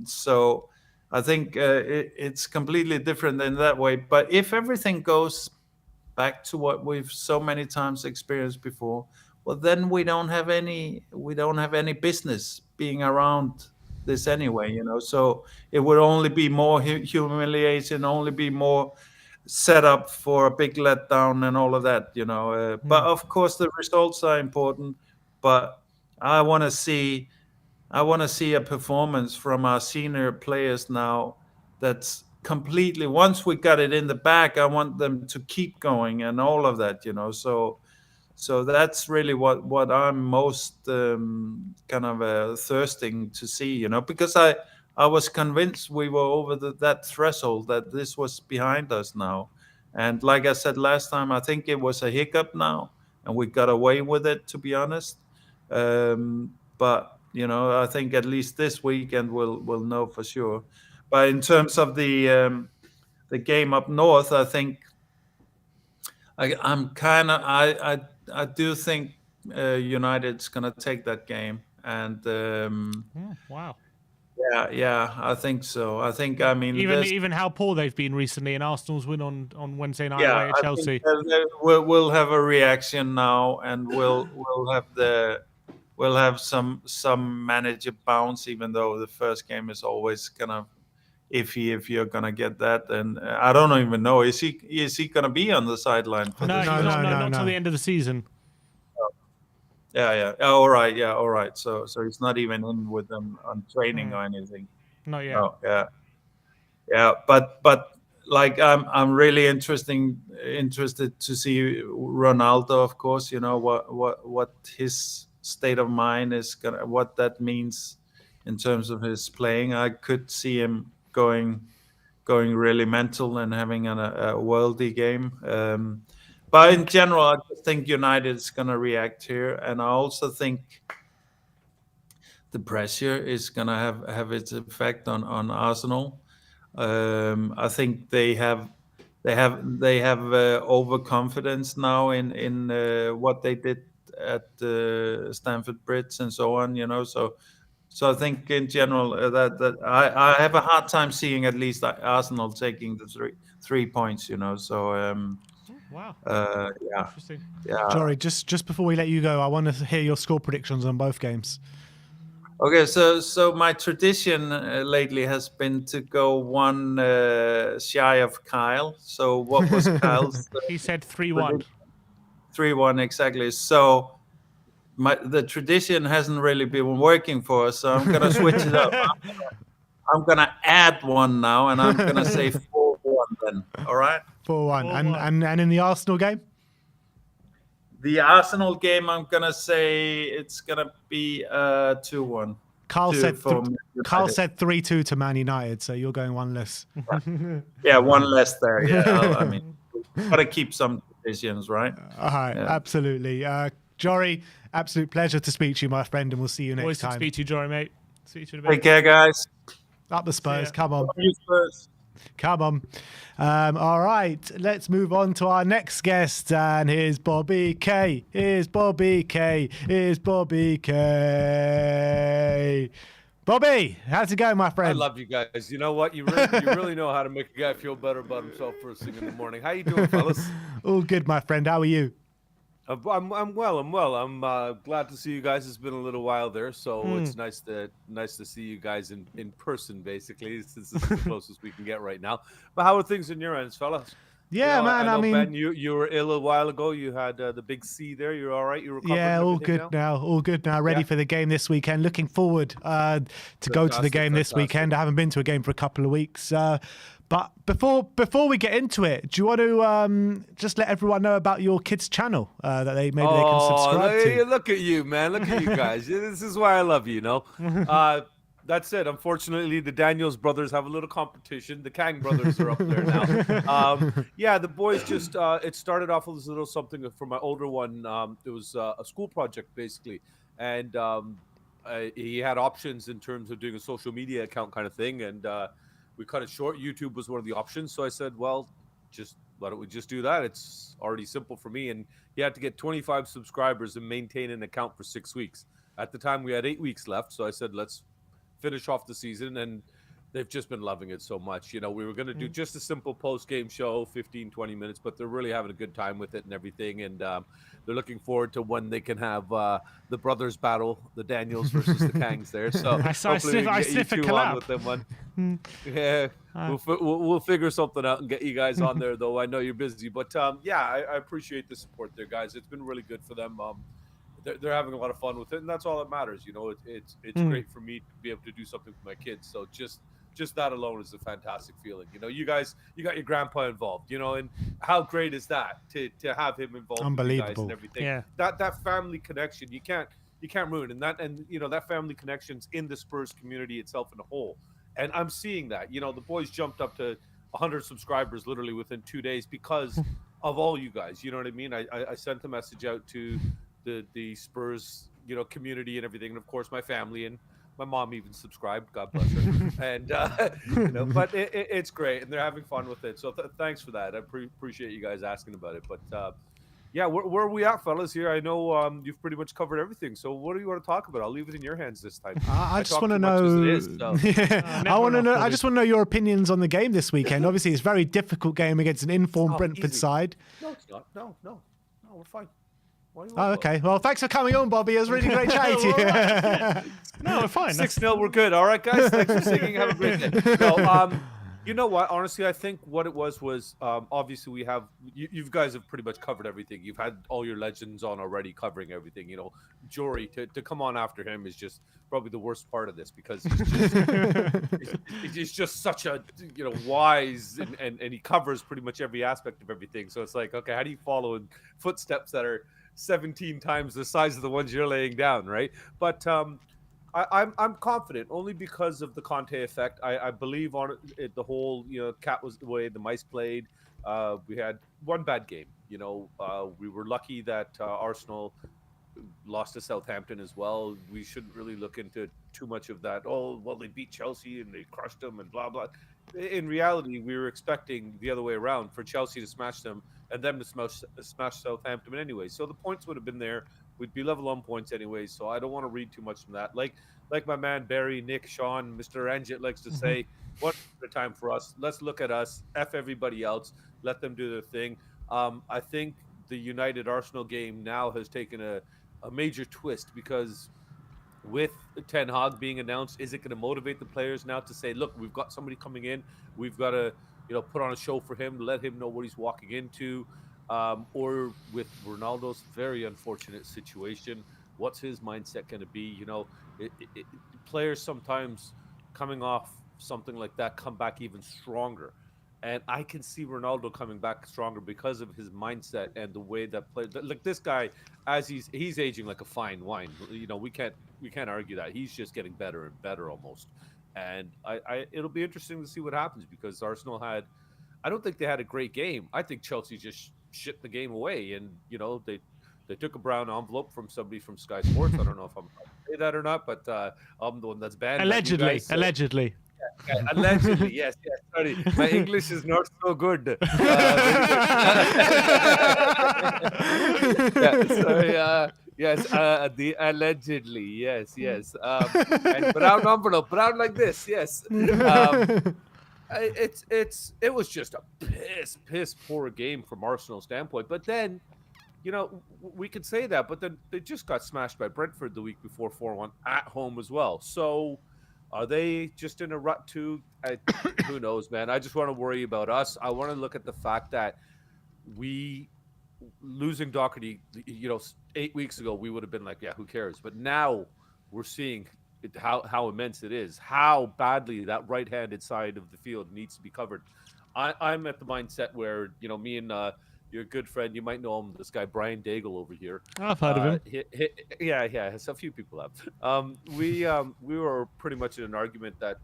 So I think it's completely different in that way. But if everything goes back to what we've so many times experienced before, well, then we don't have any business being around this anyway. So it would only be more humiliation, only be more set up for a big letdown and all of that. But of course the results are important. But I want to see a performance from our senior players now that's completely, once we got it in the bag, I want them to keep going and all of that. So that's really what I'm most kind of thirsting to see, because I was convinced we were over that threshold, that this was behind us now. And like I said last time, I think it was a hiccup now, and we got away with it, to be honest. But I think at least this weekend we'll know for sure. But in terms of the game up north, I think I do think United's going to take that game, and Wow. yeah, I think so. I mean, Even how poor they've been recently, and Arsenal's win on Wednesday night yeah, away at I Chelsea. think we'll have a reaction now, and we'll have some manager bounce, even though the first game is always kind of iffy if you're gonna get that. And I don't even know, is he gonna be on the sideline for No, this? not until the end of the season. Yeah. All right. So he's not even in with them on training or anything. Not yet. Oh, yeah. But like I'm really interested to see Ronaldo, of course. What his state of mind is gonna, what that means in terms of his playing. I could see him going really mental and having a worldy game. But in general, I just think United is going to react here, and I also think the pressure is going to have its effect on Arsenal. I think they have overconfidence now in what they did at Stamford Bridge and so on. So I think in general that I have a hard time seeing at least Arsenal taking the 3 points. So. Wow. Yeah. Interesting. Yeah. Jory, just before we let you go, I want to hear your score predictions on both games. Okay, so my tradition lately has been to go one shy of Kyle. So what was Kyle's? He said 3-1. 3-1 exactly. So the tradition hasn't really been working for us. So I'm gonna switch it up. I'm gonna add one now, and I'm gonna say 4-1 then. All right. 4-1. And in the Arsenal game? The Arsenal game, I'm gonna say it's gonna be 2-1. Carl said 3-2 to Man United, so you're going one less. Yeah, one less there. Yeah, I mean, gotta keep some traditions, right? All right, Yeah. absolutely. Jory, absolute pleasure to speak to you, my friend, and we'll see you next Always time. to speak to you, Jory, mate. Speak to you in a bit. Take care, guys. Up the Spurs, come on. Spurs. Come on. All right, let's move on to our next guest. And here's Bobby K. Here's Bobby K. Here's Bobby K. Bobby, how's it going, my friend? I love you guys. You know what? You really know how to make a guy feel better about himself first thing in the morning. How you doing, fellas? All good, my friend. How are you? I'm well. I'm glad to see you guys. It's been a little while there, so it's nice to see you guys in person. Basically, this is the closest we can get right now. But how are things in your ends, fellas? Yeah, man. I mean, Ben, you were ill a while ago. You had the big C there. You're all right. You recovered. yeah, all good now. All good now. Ready for the game this weekend. Looking forward to go to the game this weekend. I haven't been to a game for a couple of weeks. But before we get into it, do you want to just let everyone know about your kids' channel that they can subscribe to? Look at you, man. Look at you guys. This is why I love you, That's it. Unfortunately, the Daniels brothers have a little competition. The Kang brothers are up there now. Yeah, the boys just, it started off with a little something for my older one. It was a school project, basically. And he had options in terms of doing a social media account kind of thing. And we cut it short. YouTube was one of the options. So I said, well, why don't we just do that? It's already simple for me. And he had to get 25 subscribers and maintain an account for 6 weeks. At the time, we had 8 weeks left. So I said, let's finish off the season, and they've just been loving it so much. We were going to do just a simple post-game show, 15, 20 minutes, but they're really having a good time with it and everything, and they're looking forward to when they can have the brothers battle, the Daniels versus the Kangs there. So I sniff a collab with them one. Yeah, we'll figure something out and get you guys on there, though. I know you're busy, but yeah, I appreciate the support there, guys. It's been really good for them. They're having a lot of fun with it, and that's all that matters. It's great for me to be able to do something for my kids. So just that alone is a fantastic feeling. You guys, you got your grandpa involved. And how great is that to have him involved? Unbelievable. With you guys and everything. Yeah. That family connection you can't ruin, and that family connection's in the Spurs community itself in a whole. And I'm seeing that. The boys jumped up to 100 subscribers literally within 2 days because of all you guys. You know what I mean? I sent a message out to the Spurs, community and everything, and of course my family, and my mom even subscribed. God bless her. And but it's great, and they're having fun with it. So thanks for that. I appreciate you guys asking about it. But yeah, where are we at, fellas? Here, I know you've pretty much covered everything. So what do you want to talk about? I'll leave it in your hands this time. I just talk want to too much as it is, know. so. I want to know. I just want to know your opinions on the game this weekend. Obviously, it's a very difficult game against an informed Brentford easy. side. No, it's not. No, we're fine. Oh, okay. Well, thanks for coming on, Bobby. It was really great chatting to you. No, we're fine. 6-0, we're good. All right, guys. Thanks for singing. Have a great day. No, you know what? Honestly, I think what it was obviously we have you guys have pretty much covered everything. You've had all your legends on already covering everything. Jory to come on after him is just probably the worst part of this, because he's just such a wise and he covers pretty much every aspect of everything. So it's like, okay, how do you follow in footsteps that are 17 times the size of the ones you're laying down, right? But I'm confident only because of the Conte effect. I believe on it. The whole cat was the way the mice played. We had one bad game. We were lucky that Arsenal lost to Southampton as well. We shouldn't really look into too much of that. Oh, well, they beat Chelsea and they crushed them and blah blah. In reality, we were expecting the other way around, for Chelsea to smash them and them to smash Southampton anyway. So the points would have been there. We'd be level on points anyway. So I don't want to read too much from that. Like my man Barry, Nick, Sean, Mr. Anget likes to say, one at a time for us. Let's look at us. F everybody else. Let them do their thing. I think the United Arsenal game now has taken a major twist, because with Ten Hag being announced, is it going to motivate the players now to say, look, we've got somebody coming in, we've got to put on a show for him, let him know what he's walking into, or with Ronaldo's very unfortunate situation, what's his mindset going to be? Players sometimes coming off something like that come back even stronger. And I can see Ronaldo coming back stronger because of his mindset and the way that players, like this guy, as he's aging like a fine wine. We can't argue that. He's just getting better and better almost. And it'll be interesting to see what happens, because Arsenal I don't think they had a great game. I think Chelsea just shit the game away, and they took a brown envelope from somebody from Sky Sports. I don't know if I'm allowed to say that or not, but I'm the one that's banned. Allegedly. Yeah, allegedly, yes. Sorry, my English is not so good. The allegedly, yes. And brown envelope, brown like this, yes. It was just a piss poor game from Arsenal's standpoint. But then, we could say that, but then they just got smashed by Brentford the week before 4-1 at home as well. So are they just in a rut too? Who knows, man? I just want to worry about us. I want to look at the fact that we losing Doherty, 8 weeks ago, we would have been like, yeah, who cares? But now we're seeing how immense it is, how badly that right-handed side of the field needs to be covered. I'm at the mindset were, me and your good friend, you might know him, this guy Brian Daigle over here. I've heard of him. Yeah, a few people have. We were pretty much in an argument that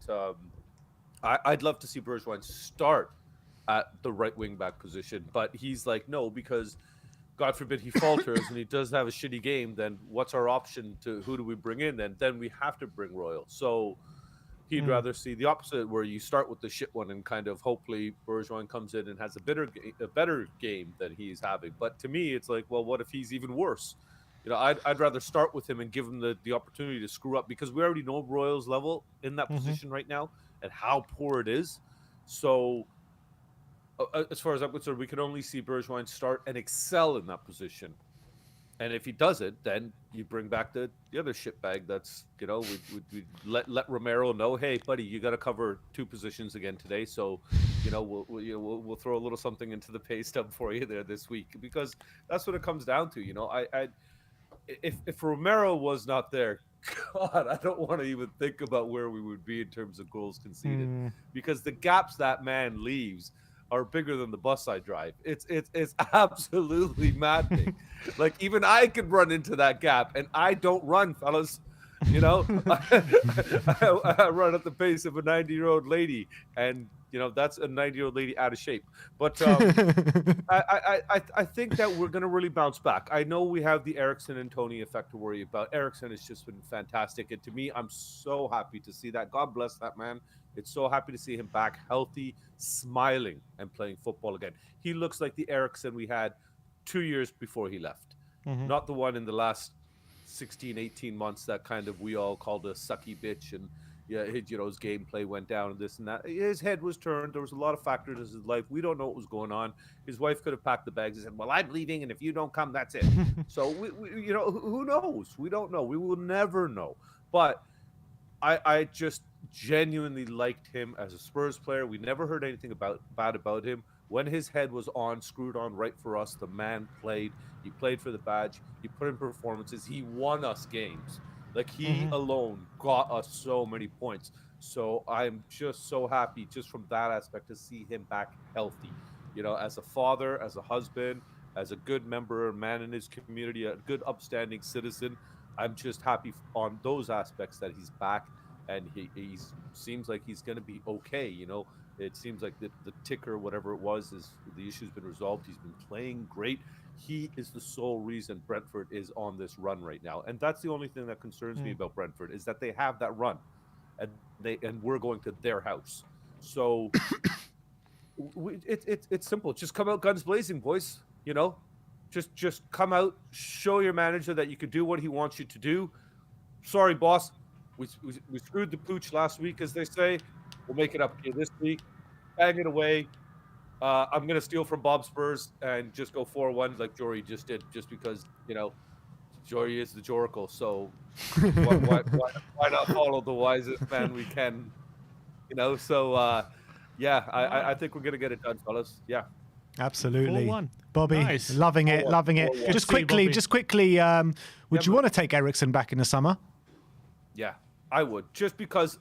I'd love to see Bergwijn start at the right wing back position, but he's like, no, because God forbid he falters and he does have a shitty game, then what's our option to who do we bring in? Then we have to bring Royal. So he'd rather see the opposite, where you start with the shit one and kind of hopefully Bergwijn comes in and has a better game than he's having. But to me, it's like, well, what if he's even worse? I'd rather start with him and give him the opportunity to screw up, because we already know Royal's level in that position right now and how poor it is. So as far as I'm concerned, we can only see Bergwijn start and excel in that position. And if he does it, then you bring back the other shitbag. That's we let Romero know, hey, buddy, you got to cover two positions again today. So, we'll throw a little something into the pay stub for you there this week, because that's what it comes down to. If Romero was not there, God, I don't want to even think about where we would be in terms of goals conceded, because the gaps that man leaves are bigger than the bus I drive. It's absolutely maddening. Like, even I could run into that gap, and I don't run, fellas. I run at the pace of a 90-year-old lady, and that's a 90-year-old lady out of shape. But I think that we're going to really bounce back. I know we have the Eriksen and Toney effect to worry about. Eriksen has just been fantastic. And to me, I'm so happy to see that. God bless that man. It's so happy to see him back healthy, smiling, and playing football again. He looks like the Eriksen we had 2 years before he left. Not the one in the last 16, 18 months that kind of we all called a sucky bitch, and his gameplay went down and this and that. His head was turned. There was a lot of factors in his life. We don't know what was going on. His wife could have packed the bags and said, well, I'm leaving, and if you don't come, that's it. So, who knows? We don't know. We will never know. But I just genuinely liked him as a Spurs player. We never heard anything bad about him. When his head was on, screwed on right for us, the man played. He played for the badge. He put in performances. He won us games. Like, he alone got us so many points. So I'm just so happy just from that aspect to see him back healthy. As a father, as a husband, as a good member, man in his community, a good upstanding citizen. I'm just happy on those aspects that he's back, and he seems like he's going to be okay. It seems like the ticker, whatever it was, is the issue's been resolved. He's been playing great. He is the sole reason Brentford is on this run right now, and that's the only thing that concerns me about Brentford, is that they have that run, and we're going to their house. So it's simple. Just come out guns blazing, boys. Just come out, show your manager that you can do what he wants you to do. Sorry, boss. We screwed the pooch last week, as they say. We'll make it up to you this week. Bang it away. I'm going to steal from Bob Spurs and just go 4-1 like Jory just did, just because, Jory is the Joracle. So why not follow the wisest man we can? So I think we're going to get it done, fellas. Yeah. Absolutely. 4-1. Bobby, Nice. loving it. 4-1. Just Good to see you, quickly, Bobby. would you want to take Eriksen back in the summer? Yeah, I would. Just because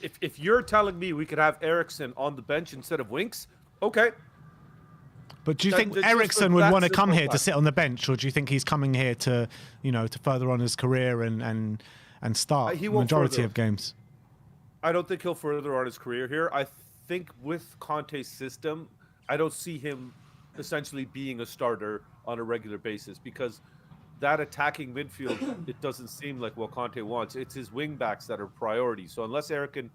if you're telling me we could have Eriksen on the bench instead of Winks, okay. But do you think Eriksen would want to come here to sit on the bench, or do you think he's coming here to further on his career and start the majority of games? I don't think he'll further on his career here. I think with Conte's system, I don't see him essentially being a starter on a regular basis, because that attacking midfield, it doesn't seem like what Conte wants. It's his wing backs that are priority. So unless Eriksen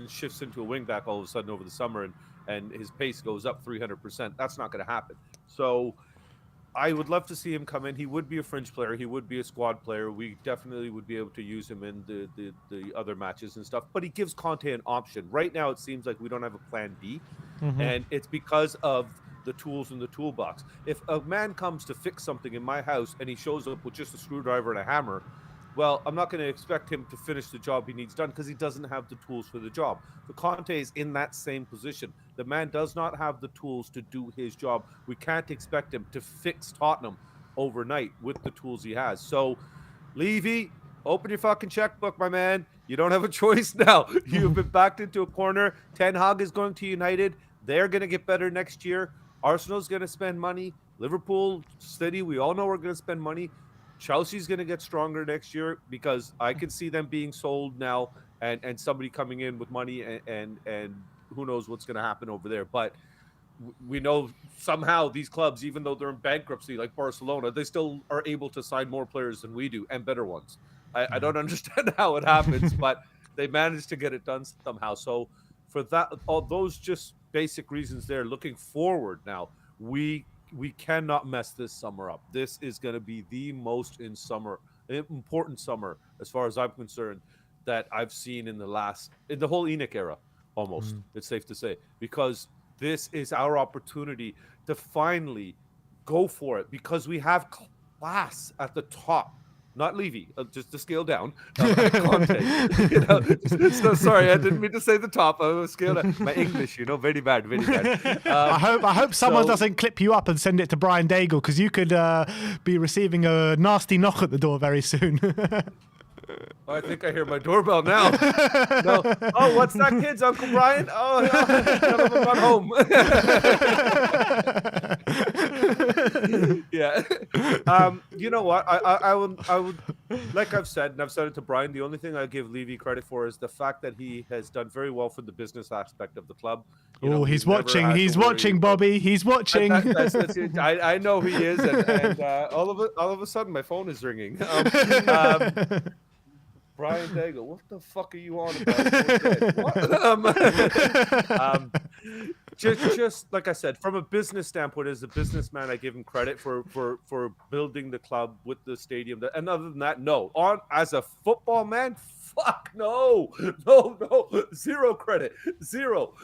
shifts into a wing back all of a sudden over the summer and his pace goes up 300%, that's not going to happen. So I would love to see him come in. He would be a fringe player. He would be a squad player. We definitely would be able to use him in the other matches and stuff. But he gives Conte an option. Right now, it seems like we don't have a plan B. And it's because of the tools in the toolbox. If a man comes to fix something in my house and he shows up with just a screwdriver and a hammer, well, I'm not going to expect him to finish the job he needs done, because he doesn't have the tools for the job. The Conte is in that same position. The man does not have the tools to do his job. We can't expect him to fix Tottenham overnight with the tools he has. So, Levy, open your fucking checkbook, my man. You don't have a choice now. You've been backed into a corner. Ten Hag is going to United. They're going to get better next year. Arsenal's going to spend money. Liverpool, City, we all know we're going to spend money. Chelsea's going to get stronger next year, because I can see them being sold now and somebody coming in with money, and who knows what's going to happen over there. But we know somehow these clubs, even though they're in bankruptcy like Barcelona, they still are able to sign more players than we do, and better ones. I don't understand how it happens, but they managed to get it done somehow. So for that, all those just basic reasons there, looking forward now, we cannot mess this summer up. This is going to be the most important summer, as far as I'm concerned, that I've seen in the whole ENIC era, almost. It's safe to say, because this is our opportunity to finally go for it, because we have class at the top. Not Levy, just to scale down. Conte. So sorry, I didn't mean to say the top. I was scaled down. My English, very bad, very bad. I hope someone doesn't clip you up and send it to Brian Daigle, because you could be receiving a nasty knock at the door very soon. I think I hear my doorbell now. No. Oh, what's that, kids? Uncle Brian? Oh, tell him I'm home. Yeah. You know what? I would, like I've said, and I've said it to Brian, the only thing I give Levy credit for is the fact that he has done very well for the business aspect of the club. You know, Oh, he's never watching. had to He's worry watching, about- Bobby. He's watching. That's it. I know he is, and all of a sudden my phone is ringing. Brian Daigle, what the fuck are you on about? What? Just like I said, from a business standpoint, as a businessman, I give him credit for building the club with the stadium. And other than that, no. As a football man, fuck no, zero credit, zero.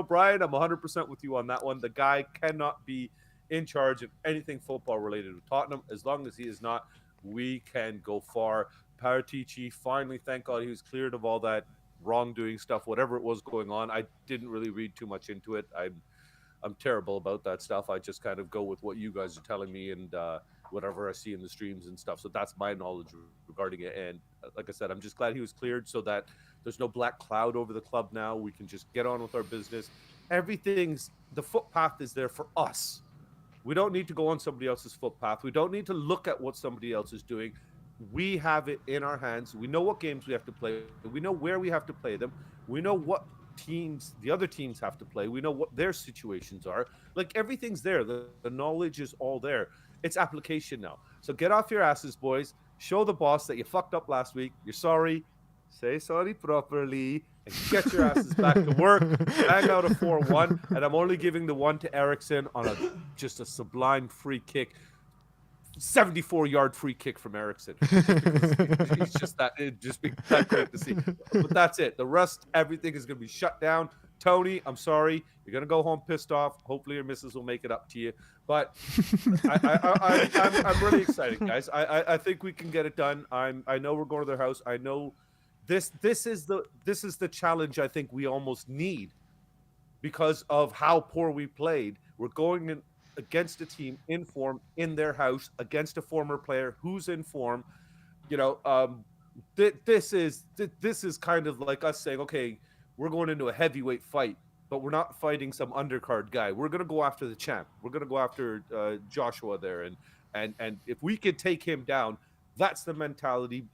Brian, I'm 100% with you on that one. The guy cannot be in charge of anything football related to Tottenham. As long as he is not, we can go far. Paratici, finally, thank God, he was cleared of all that wrongdoing stuff, whatever it was going on. I didn't really read too much into it. I'm terrible about that stuff. I just kind of go with what you guys are telling me and whatever I see in the streams and stuff. So that's my knowledge regarding it. And like I said, I'm just glad he was cleared so that there's no black cloud over the club now. We can just get on with our business. The footpath is there for us. We don't need to go on somebody else's footpath. We don't need to look at what somebody else is doing. We have it in our hands. We know what games we have to play. We know where we have to play them. We know what teams the other teams have to play. We know what their situations are. Like, everything's there. The knowledge is all there. It's application now. So get off your asses, boys. Show the boss that you fucked up last week. You're sorry. Say sorry properly. And get your asses back to work. Bang out a 4-1. And I'm only giving the one to Eriksen on just a sublime free kick. 74-yard free kick from Eriksen. He's just that. It'd just be that great to see. But that's it. The rest, everything is going to be shut down. Tony, I'm sorry. You're going to go home pissed off. Hopefully your missus will make it up to you. But I'm really excited, guys. I think we can get it done. I know we're going to their house. I know this is the challenge I think we almost need because of how poor we played. We're going in against a team in form in their house against a former player who's in form. You know, this is kind of like us saying, okay, we're going into a heavyweight fight, but we're not fighting some undercard guy. We're going to go after the champ. We're going to go after Joshua there, and if we could take him down, that's the mentality,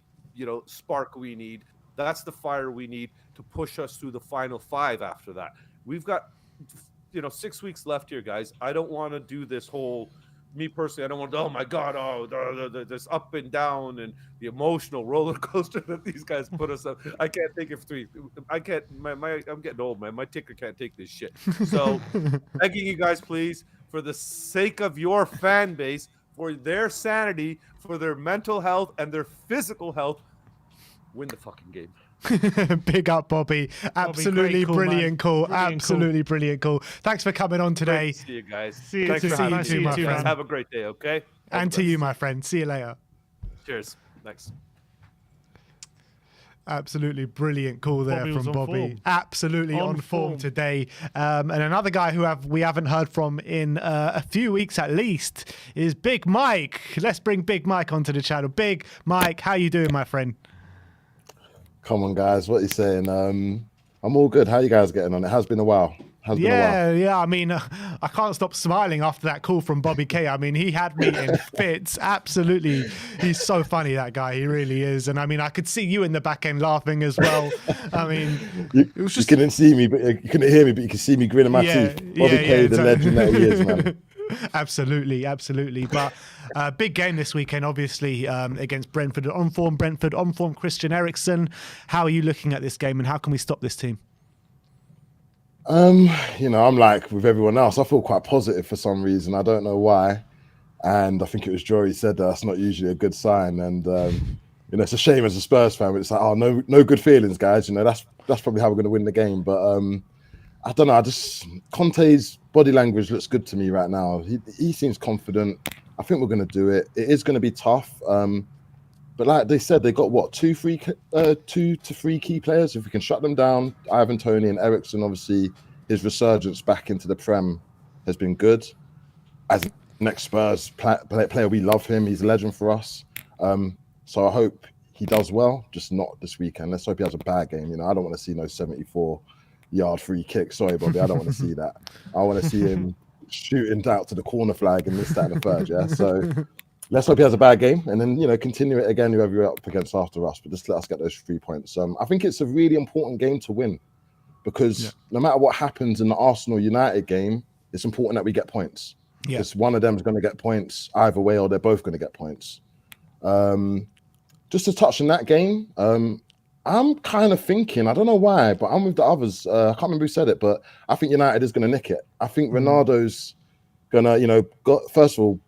spark we need. That's the fire we need to push us through the final 5 after that. We've got 6 weeks left here, guys. I don't want to do this whole, me personally, I don't want to, oh my God, this up and down and the emotional roller coaster that these guys put us up. I can't think of 3. I can't, I'm getting old, man. My ticker can't take this shit. So begging you guys, please, for the sake of your fan base, for their sanity, for their mental health and their physical health, win the fucking game. Big up, Bobby. Absolutely brilliant call. Absolutely brilliant call. Thanks for coming on today. Great to see you guys. Good to see you too, my friend. Have a great day, okay? And to you, my friend. See you later. Cheers. Thanks. Absolutely brilliant call there from Bobby. Form. Absolutely on form today. And another guy who we haven't heard from in a few weeks at least is Big Mike. Let's bring Big Mike onto the channel. Big Mike, how you doing, my friend? Come on, guys. What are you saying? I'm all good. How you guys getting on? It has been a while. Yeah. I mean, I can't stop smiling after that call from Bobby K. I mean, he had me in fits. Absolutely. He's so funny, that guy. He really is. And I mean, I could see you in the back end laughing as well. I mean, you couldn't see me, but you couldn't hear me, but you could see me grinning my teeth. Bobby K, the legend that he is, man. Absolutely. But big game this weekend, obviously, against Brentford. On form Christian Eriksen. How are you looking at this game and how can we stop this team? I'm like with everyone else. I feel quite positive for some reason. I don't know why. And I think it was Jory said that's not usually a good sign. And it's a shame as a Spurs fan, but it's like, oh, no good feelings, guys. That's probably how we're going to win the game. But I don't know. Conte's body language looks good to me right now. He seems confident. I think we're going to do it. It is going to be tough. But like they said, they got what, 2 to 3 key players. If we can shut them down, Ivan Toney and Eriksen, obviously his resurgence back into the Prem has been good. As next Spurs player, we love him. He's a legend for us. So I hope he does well, just not this weekend. Let's hope he has a bad game. I don't want to see no 74-yard free kick. Sorry, Bobby, I don't want to see that. I want to see him shooting out to the corner flag and this, that, and the third. Yeah, so let's hope he has a bad game, and then continue it again. Whoever you're up against after us, but just let us get those 3 points. I think it's a really important game to win because no matter what happens in the Arsenal United game, it's important that we get points. Because one of them is going to get points either way, or they're both going to get points. Just to touch on that game, I'm kind of thinking, I don't know why, but I'm with the others. I can't remember who said it, but I think United is going to nick it. I think Ronaldo's going to, first of all,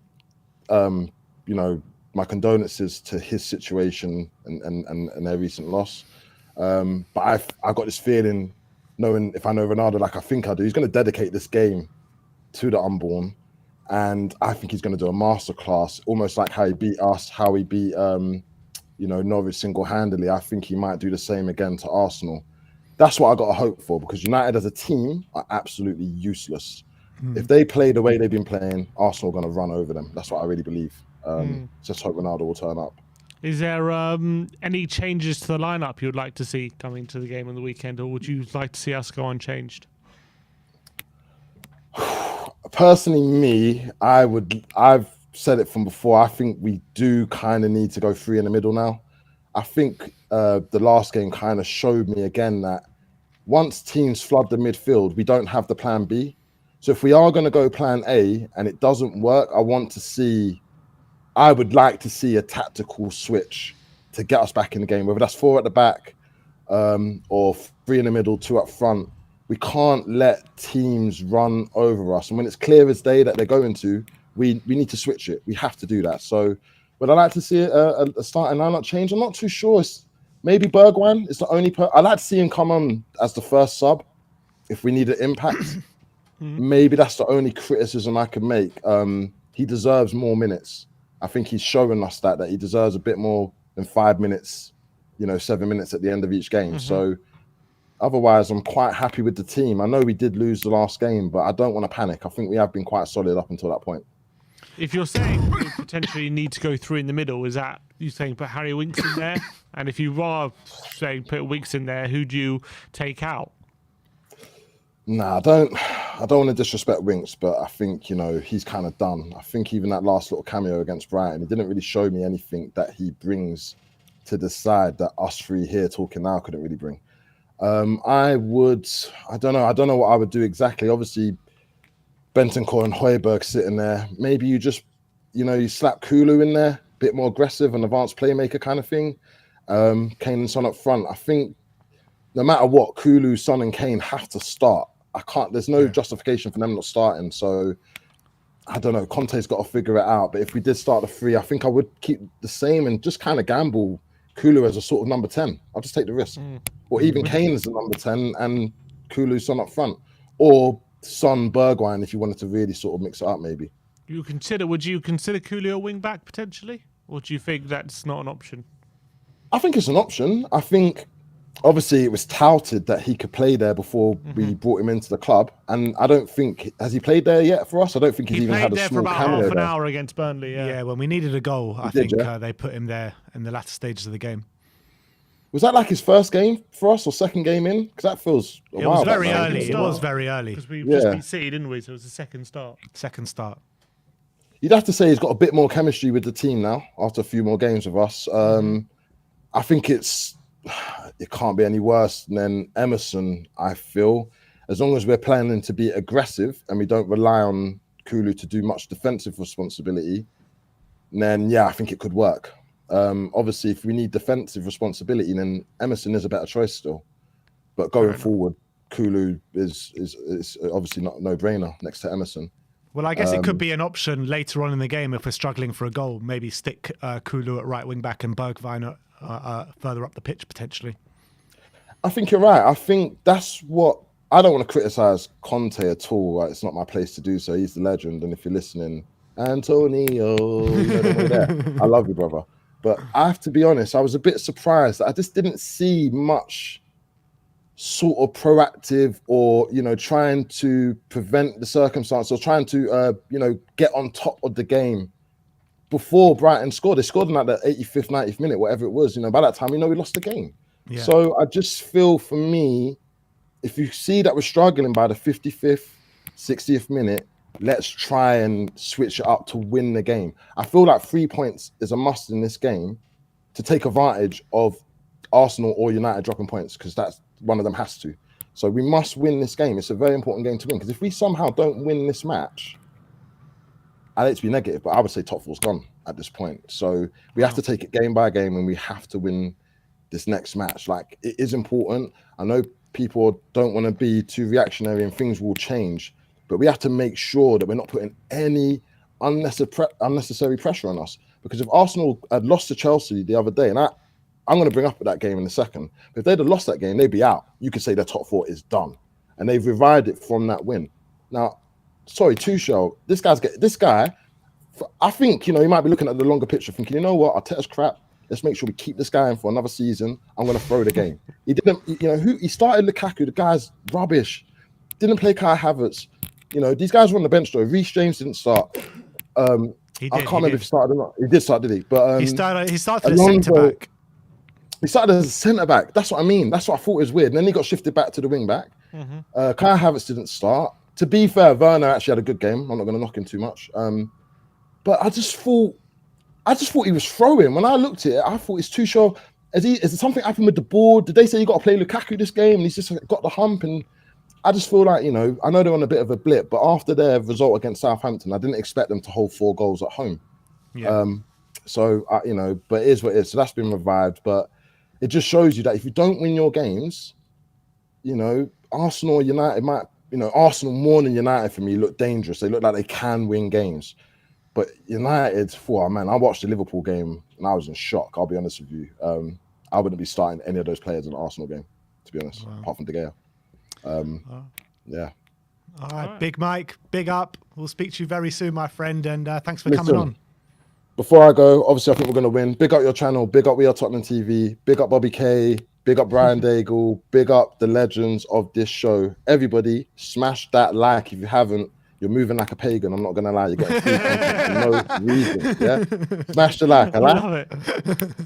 my condolences to his situation and their recent loss. But I got this feeling, knowing if I know Ronaldo like I think I do, he's going to dedicate this game to the unborn. And I think he's going to do a masterclass, almost like how he beat us, how he beat, Norwich single-handedly. I think he might do the same again to Arsenal. That's what I got to hope for, because United as a team are absolutely useless. If they play the way they've been playing, Arsenal are going to run over them. That's what I really believe. Just hope Ronaldo will turn up. Is there any changes to the lineup you'd like to see coming to the game on the weekend, or would you like to see us go unchanged? Personally, me, I've said it from before. I think we do kind of need to go 3 in the middle now. I think the last game kind of showed me again that once teams flood the midfield, we don't have the plan B. So if we are going to go plan A and it doesn't work, I would like to see a tactical switch to get us back in the game, whether that's 4 at the back or 3 in the middle, 2 up front. We can't let teams run over us. And when it's clear as day that they're going to, we need to switch it. We have to do that. So would I like to see a starting lineup change? I'm not too sure. Maybe Bergwijn is the only I'd like to see him come on as the first sub if we need an impact. Maybe that's the only criticism I could make. He deserves more minutes. I think he's showing us that he deserves a bit more than 5 minutes, 7 minutes at the end of each game. So otherwise, I'm quite happy with the team. I know we did lose the last game, but I don't want to panic. I think we have been quite solid up until that point. If you're saying we potentially need to go 3 in the middle, is that you saying put Harry Winks in there? And if you are saying put Winks in there, who do you take out? Nah, I don't want to disrespect Winks, but I think, he's kind of done. I think even that last little cameo against Brighton, he didn't really show me anything that he brings to the side that us 3 here talking now couldn't really bring. I don't know what I would do exactly. Obviously, Bentancur and Højbjerg sitting there. Maybe you just, you slap Kulu in there, a bit more aggressive, an advanced playmaker kind of thing. Kane and Son up front. I think no matter what, Kulu, Son and Kane have to start. There's no justification for them not starting. So I don't know. Conte's got to figure it out. But if we did start the 3, I think I would keep the same and just kind of gamble Kulu as a sort of number 10. I'll just take the risk. Or even Kane as the number 10 and Kulu, Son up front. Or Son, Bergwijn, if you wanted to really sort of mix it up, maybe. Would you consider Kulu a wing back potentially? Or do you think that's not an option? I think it's an option. I think obviously it was touted that he could play there before we brought him into the club. And I don't think, has he played there yet for us? I don't think he's even had a small cameo there. He played there for about half an hour against Burnley, Yeah, when we needed a goal, I think they put him there in the latter stages of the game. Was that like his first game for us or second game in? Because that feels a while back now. It was very early. Because we just beat City, didn't we? So it was the second start. You'd have to say he's got a bit more chemistry with the team now after a few more games with us. I think it can't be any worse than Emerson, I feel. As long as we're planning to be aggressive and we don't rely on Kulu to do much defensive responsibility, then I think it could work. Obviously, if we need defensive responsibility, then Emerson is a better choice still. But going forward, Kulu is obviously not a no-brainer next to Emerson. Well, I guess it could be an option later on in the game if we're struggling for a goal. Maybe stick Kulu at right wing back and Bergwijn further up the pitch potentially. I think you're right. I think that's what I don't want to criticize Conte at all. Right? It's not my place to do so. He's the legend, and if you're listening, Antonio, I love you, brother. But I have to be honest, I was a bit surprised. I just didn't see much sort of proactive or, trying to prevent the circumstance or trying to, get on top of the game before Brighton scored. They scored in like the 85th, 90th minute, whatever it was. By that time, we lost the game. Yeah. So I just feel for me, if you see that we're struggling by the 55th, 60th minute, let's try and switch it up to win the game. I feel like 3 points is a must in this game to take advantage of Arsenal or United dropping points, because that's one of them has to. So we must win this game. It's a very important game to win, because if we somehow don't win this match, I hate to be negative, but I would say top four's gone at this point. So we have to take it game by game, and we have to win this next match. Like, it is important. I know people don't want to be too reactionary and things will change, but we have to make sure that we're not putting any unnecessary pressure on us. Because if Arsenal had lost to Chelsea the other day, and I'm going to bring up that game in a second, but if they'd have lost that game, they'd be out. You could say their top four is done, and they've revived it from that win. Now, sorry, Tuchel, this guy, I think, he might be looking at the longer picture, thinking, you know what, Arteta's crap. Let's make sure we keep this guy in for another season. I'm going to throw the game. He didn't, he started Lukaku. The guy's rubbish. Didn't play Kai Havertz. These guys were on the bench though. Reece James didn't start. I can't remember if he started or not. He did start, did he? But he started as centre back. He started as a centre back. That's what I mean. That's what I thought was weird. And then he got shifted back to the wing back. Kai Havertz didn't start. To be fair, Werner actually had a good game. I'm not going to knock him too much. But I just thought he was throwing. When I looked at it, I thought it's Tuchel. Is there something happened with the board? Did they say you got to play Lukaku this game and he's just got the hump? And I just feel like, I know they're on a bit of a blip, but after their result against Southampton, I didn't expect them to hold 4 goals at home. Yeah. But it is what it is. So that's been revived. But it just shows you that if you don't win your games, Arsenal, United might, Arsenal more than United for me look dangerous. They look like they can win games. But United, I watched the Liverpool game and I was in shock. I'll be honest with you. I wouldn't be starting any of those players in the Arsenal game, to be honest, apart from De Gea. Yeah. All right, Big Mike, big up. We'll speak to you very soon, my friend, and thanks for coming on. Before I go, obviously, I think we're going to win. Big up your channel. Big up We Are Tottenham TV. Big up Bobby K. Big up Brian Daigle. Big up the legends of this show. Everybody, smash that like if you haven't. You're moving like a pagan. I'm not gonna lie. You're getting free content for no reason. Yeah, smash the like. I love it.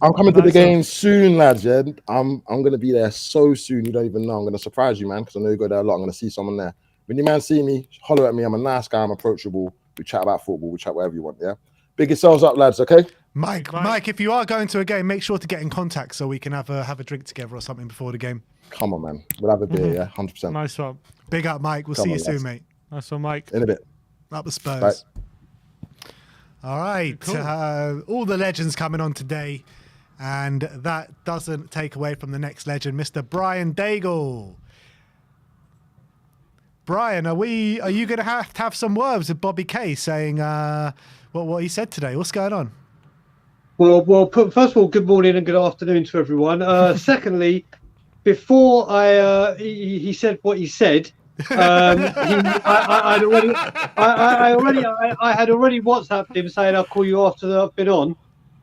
I'm coming to the game soon, lads. Yeah, I'm gonna be there so soon. You don't even know. I'm gonna surprise you, man, because I know you go there a lot. I'm gonna see someone there. When you man see me, holler at me. I'm a nice guy. I'm approachable. We chat about football. We chat whatever you want. Yeah. Big yourselves up, lads. Okay. Mike, if you are going to a game, make sure to get in contact so we can have a drink together or something before the game. Come on, man. We'll have a beer. Yeah, 100%. Nice one. Big up, Mike. We'll see you soon, mate. Nice one, Mike. In a bit. Up the Spurs. Bye. All right. Cool. All the legends coming on today. And that doesn't take away from the next legend, Mr. Brian Daigle. Brian, are you going to have some words with Bobby K saying what he said today? What's going on? Well, first of all, good morning and good afternoon to everyone. Secondly, before he said what he said, I had already WhatsApped him saying I'll call you after I've been on,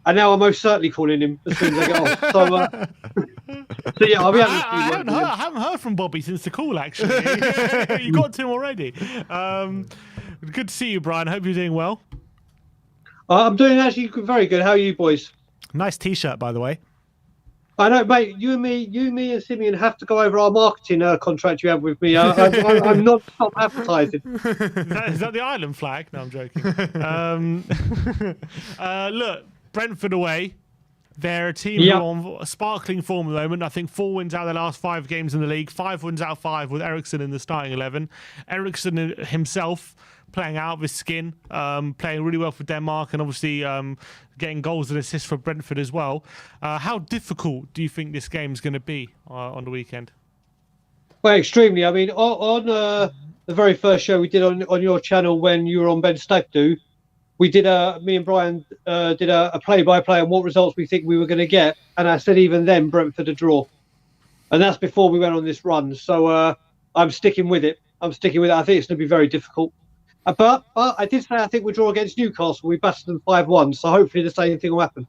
and now I'm most certainly calling him as soon as I get off. So yeah, I'll be having I haven't heard from Bobby since the call. Actually, you got to him already. Good to see you, Brian. I hope you're doing well. I'm doing actually very good. How are you boys? Nice T-shirt, by the way. I know, mate. You and me and Simeon have to go over our marketing contract you have with me. I'm not stop advertising. Is that the Ireland flag? No, I'm joking. Look, Brentford away. They're a team who are on sparkling form at the moment. I think 4 wins out of the last 5 games in the league. 5 wins out of 5 with Eriksen in the starting 11. Eriksen himself playing out of his skin, playing really well for Denmark, and obviously getting goals and assists for Brentford as well. How difficult do you think this game is going to be on the weekend? Well, extremely. I mean, on the very first show we did on your channel when you were on Ben Stagdo, we did me and Brian did a play-by-play on what results we think we were going to get, and I said even then Brentford a draw, and that's before we went on this run. So I'm sticking with it. I think it's going to be very difficult. But I did say I think we'll draw against Newcastle. We battered them 5-1, so hopefully the same thing will happen.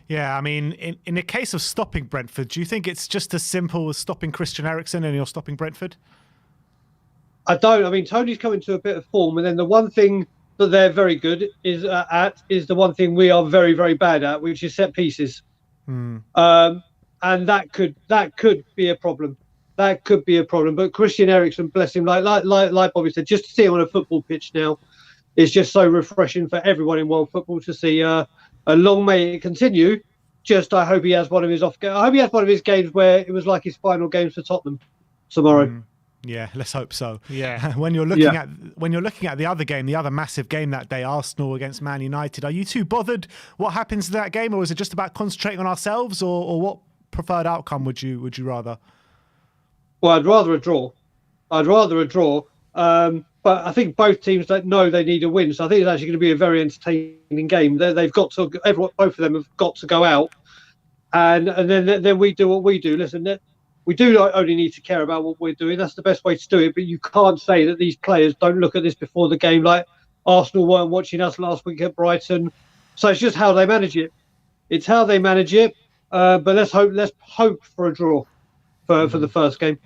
Yeah, I mean, in the case of stopping Brentford, do you think it's just as simple as stopping Christian Eriksen and you're stopping Brentford? I don't. I mean, Toney's coming to a bit of form, and then the one thing that they're very good is the one thing we are very, very bad at, which is set pieces. And that could be a problem. that could be a problem. But Christian Eriksen, bless him, like Bobby said, just to see him on a football pitch now is just so refreshing for everyone in world football to see. A long may it continue. Just I hope he has one of his I hope he has one of his games where it was like his final games for Tottenham tomorrow. Yeah, let's hope so. Yeah. When you're looking at the other game, the other massive game that day, Arsenal against Man United, are you too bothered what happens to that game, or is it just about concentrating on ourselves, or what preferred outcome would you rather? Well, I'd rather a draw. But I think both teams know they need a win, so I think it's actually going to be a very entertaining game. They've got to, both of them have got to go out, and then we do what we do. Listen, we do not only need to care about what we're doing. That's the best way to do it. But you can't say that these players don't look at this before the game, like Arsenal weren't watching us last week at Brighton. So it's just how they manage it. It's how they manage it. But let's hope for a draw for the first game.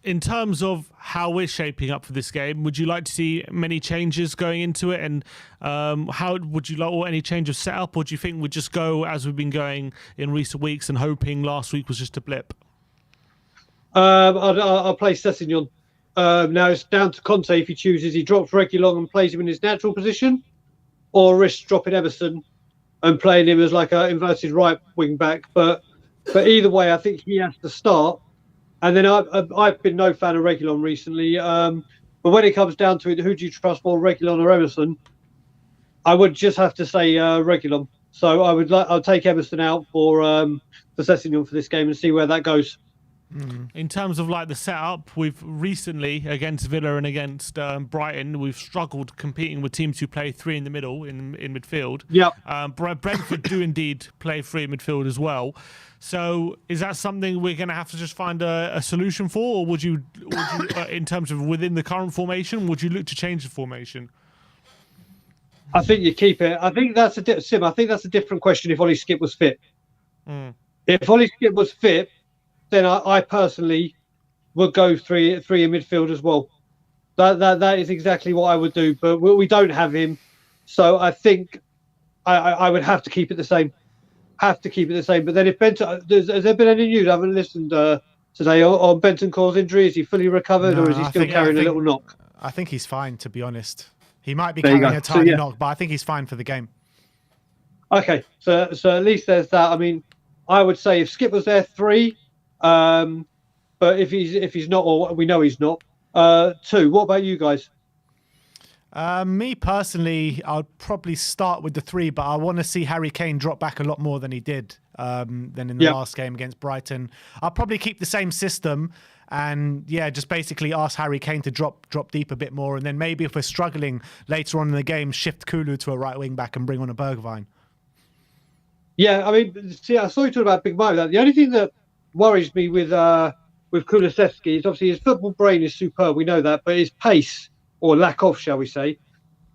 In terms of how we're shaping up for this game, would you like to see many changes going into it? And how would you like any change of setup, or do you think we'd just go as we've been going in recent weeks and hoping last week was just a blip? I'll play Sessegnon. Now it's down to Conte if he chooses. He drops Reguilon and plays him in his natural position, or risks dropping Emerson and playing him as like an inverted right wing back. But either way, I think he has to start. And then I've been no fan of Reguilon recently. But when it comes down to it, who do you trust more, Reguilon or Emerson? I would just have to say Reguilon. So I'll take Emerson out for Sessegnon for this game and see where that goes. In terms of like the setup, we've recently against Villa and against Brighton, we've struggled competing with teams who play three in the middle in midfield. Yeah. Brentford do indeed play three in midfield as well. So is that something we're going to have to just find a solution for, or would you in terms of within the current formation, would you look to change the formation? I think you keep it. I think that's a different question if Ollie Skip was fit. If Ollie Skip was fit, then I personally would go three in midfield as well. That is exactly what I would do. But we don't have him, so I think I would have to keep it the same. But then if Benton, has there been any news? I haven't listened today on Bentancur's injury. Is he fully recovered, or is he still carrying a little knock? I think he's fine, to be honest. He might be carrying a tiny knock, but I think he's fine for the game. Okay, so at least there's that. I mean, I would say if Skip was there, 3. But if he's not, or we know he's not, 2. What about you guys? Me personally, I'll probably start with the 3, but I want to see Harry Kane drop back a lot more than he did than in the last game against Brighton. I'll probably keep the same system and just basically ask Harry Kane to drop deep a bit more, and then maybe if we're struggling later on in the game, shift Kulu to a right wing back and bring on a Bergwijn. Yeah, I mean, see, I saw you talking about Big Mike. The only thing that worries me with Kulusevski is obviously his football brain is superb. We know that, but his pace, or lack of, shall we say,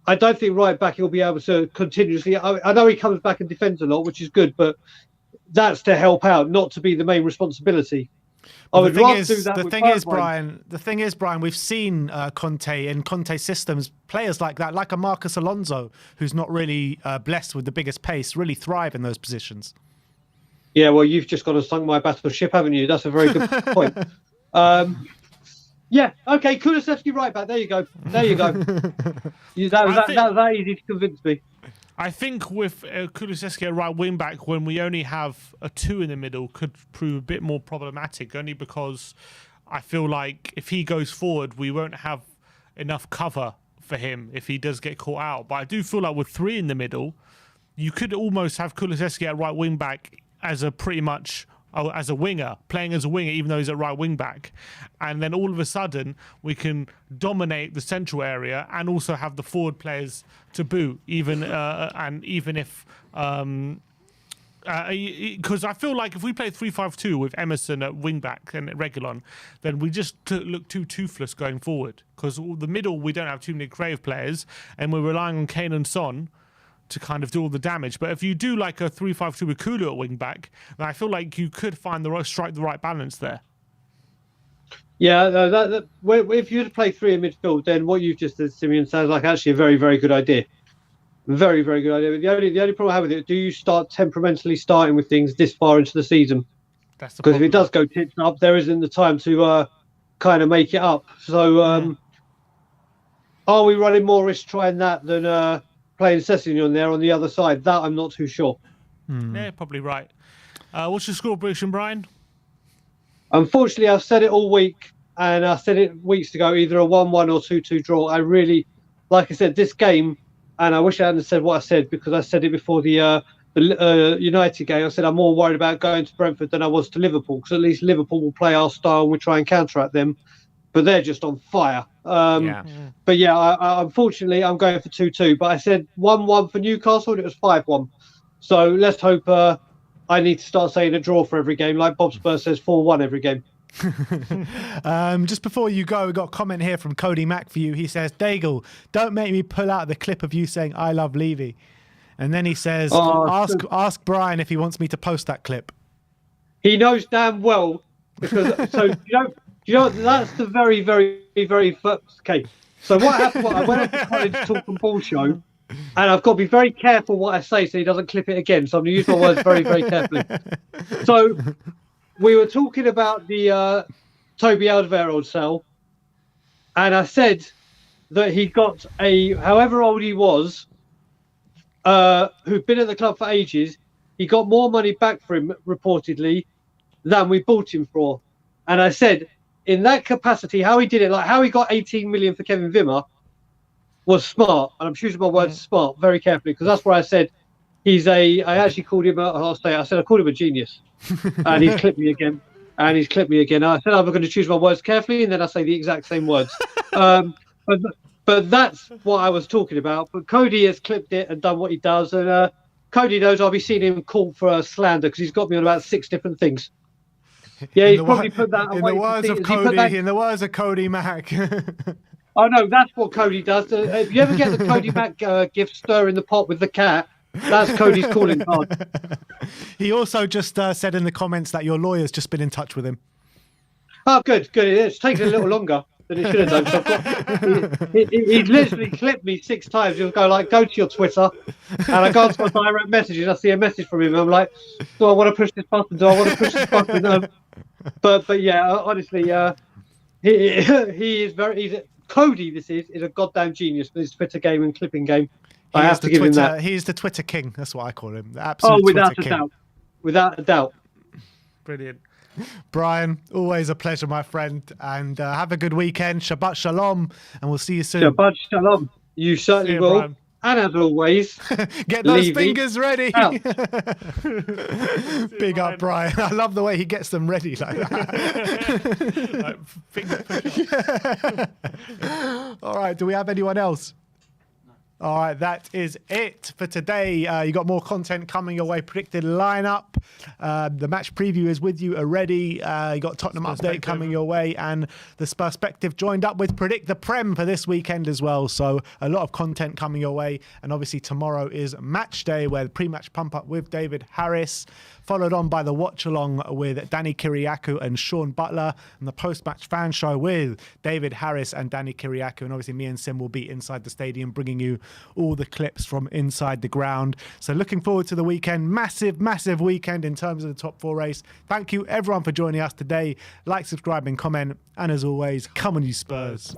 I don't think right back he'll be able to continuously. I know he comes back and defends a lot, which is good, but that's to help out, not to be the main responsibility. Well, the thing is, Brian, we've seen Conte in Conte systems, players like that, like a Marcus Alonso, who's not really blessed with the biggest pace, really thrive in those positions. Yeah, well, you've just gone and sunk my battleship, haven't you? That's a very good point. Yeah, okay, Kulusevski right back. There you go. That was easy to convince me. I think with Kulusevski at right wing back, when we only have a 2 in the middle, could prove a bit more problematic, only because I feel like if he goes forward, we won't have enough cover for him if he does get caught out. But I do feel like with 3 in the middle, you could almost have Kulusevski at right wing back as a winger, playing as a winger, even though he's at right wing back. And then all of a sudden, we can dominate the central area and also have the forward players to boot, even if because I feel like if we play 3-5-2 with Emerson at wing back and Reguilon, then we just look too toothless going forward, because the middle, we don't have too many creative players, and we're relying on Kane and Son to kind of do all the damage. But if you do like a 3-5-2 with Kulu at wing back, then I feel like you could strike the right balance there. Yeah, if you were to play 3 in midfield, then what you've just said, Simeon, sounds like actually a very, very good idea. Very, very good idea. But the only problem I have with it, do you start temperamentally starting with things this far into the season? That's the Because if problem. it does go tits up, there isn't the time to kind of make it up. So, are we running more risk trying that than playing Sessignon there on the other side? That I'm not too sure. Yeah, probably right. What's your score prediction, Brian? Unfortunately, I've said it all week, and I said it weeks ago, either a 1-1 or 2-2 draw. I really, like I said, this game, and I wish I hadn't said what I said because I said it before the United game. I said I'm more worried about going to Brentford than I was to Liverpool, because at least Liverpool will play our style and we'll try and counteract them, but they're just on fire. But yeah, I, unfortunately, I'm going for 2-2. But I said 1-1 for Newcastle, and it was 5-1. So let's hope. I need to start saying a draw for every game, like Bob Spurs says 4-1 every game. Just before you go, we got a comment here from Cody Mack for you. He says, Daigle, don't make me pull out the clip of you saying I love Levy. And then he says, ask Brian if he wants me to post that clip. He knows damn well, because so you know that's the very, very, very first. Okay, so what happened? I went up to College Talk and Ball show, and I've got to be very careful what I say so he doesn't clip it again. So I'm going to use my words very, very carefully. So we were talking about the Toby Alderweireld sale, and I said that he got however old he was, who'd been at the club for ages, he got more money back for him, reportedly, than we bought him for. And I said, in that capacity, how he did it, like how he got 18 million for Kevin Wimmer, was smart. And I'm choosing my words smart very carefully, because that's where I said I actually called him, I said I called him a genius. And he's clipped me again. I said I'm going to choose my words carefully, and then I say the exact same words. But that's what I was talking about. But Cody has clipped it and done what he does. And Cody knows I'll be seeing him called for slander, because he's got me on about 6 different things. Yeah, he's probably put that away. In the words of Cody Mack. Oh, no, that's what Cody does. If you ever get the Cody Mack gift stir in the pot with the cat, that's Cody's calling card. He also just said in the comments that your lawyer's just been in touch with him. Oh, good. It's taken a little longer than it should have done. So he's literally clipped me 6 times. He'll go go to your Twitter, and I go to my direct messages. I see a message from him. I'm like, do I want to push this button? But yeah, honestly, he is very. Cody, this is a goddamn genius for his Twitter game and clipping game. I have to give him that. He's the Twitter king. That's what I call him. The absolute Twitter king. Without a doubt. Brilliant. Brian, always a pleasure, my friend. And have a good weekend. Shabbat shalom. And we'll see you soon. Shabbat shalom. You certainly will. Brian. And as always, get those fingers ready. Big up, Brian. I love the way he gets them ready like that. All right, do we have anyone else? All right, that is it for today. You got more content coming your way. Predicted lineup. The match preview is with you already. You got Tottenham update coming your way, and the Perspective joined up with Predict the Prem for this weekend as well. So a lot of content coming your way. And obviously tomorrow is match day, where the pre-match pump up with David Harris, followed on by the watch along with Danny Kiriakou and Sean Butler, and the post-match fan show with David Harris and Danny Kiriakou. And obviously me and Sim will be inside the stadium bringing you all the clips from inside the ground. So looking forward to the weekend. Massive weekend in terms of the top 4 race. Thank you everyone for joining us today. Like, subscribe and comment. And as always, come on you Spurs.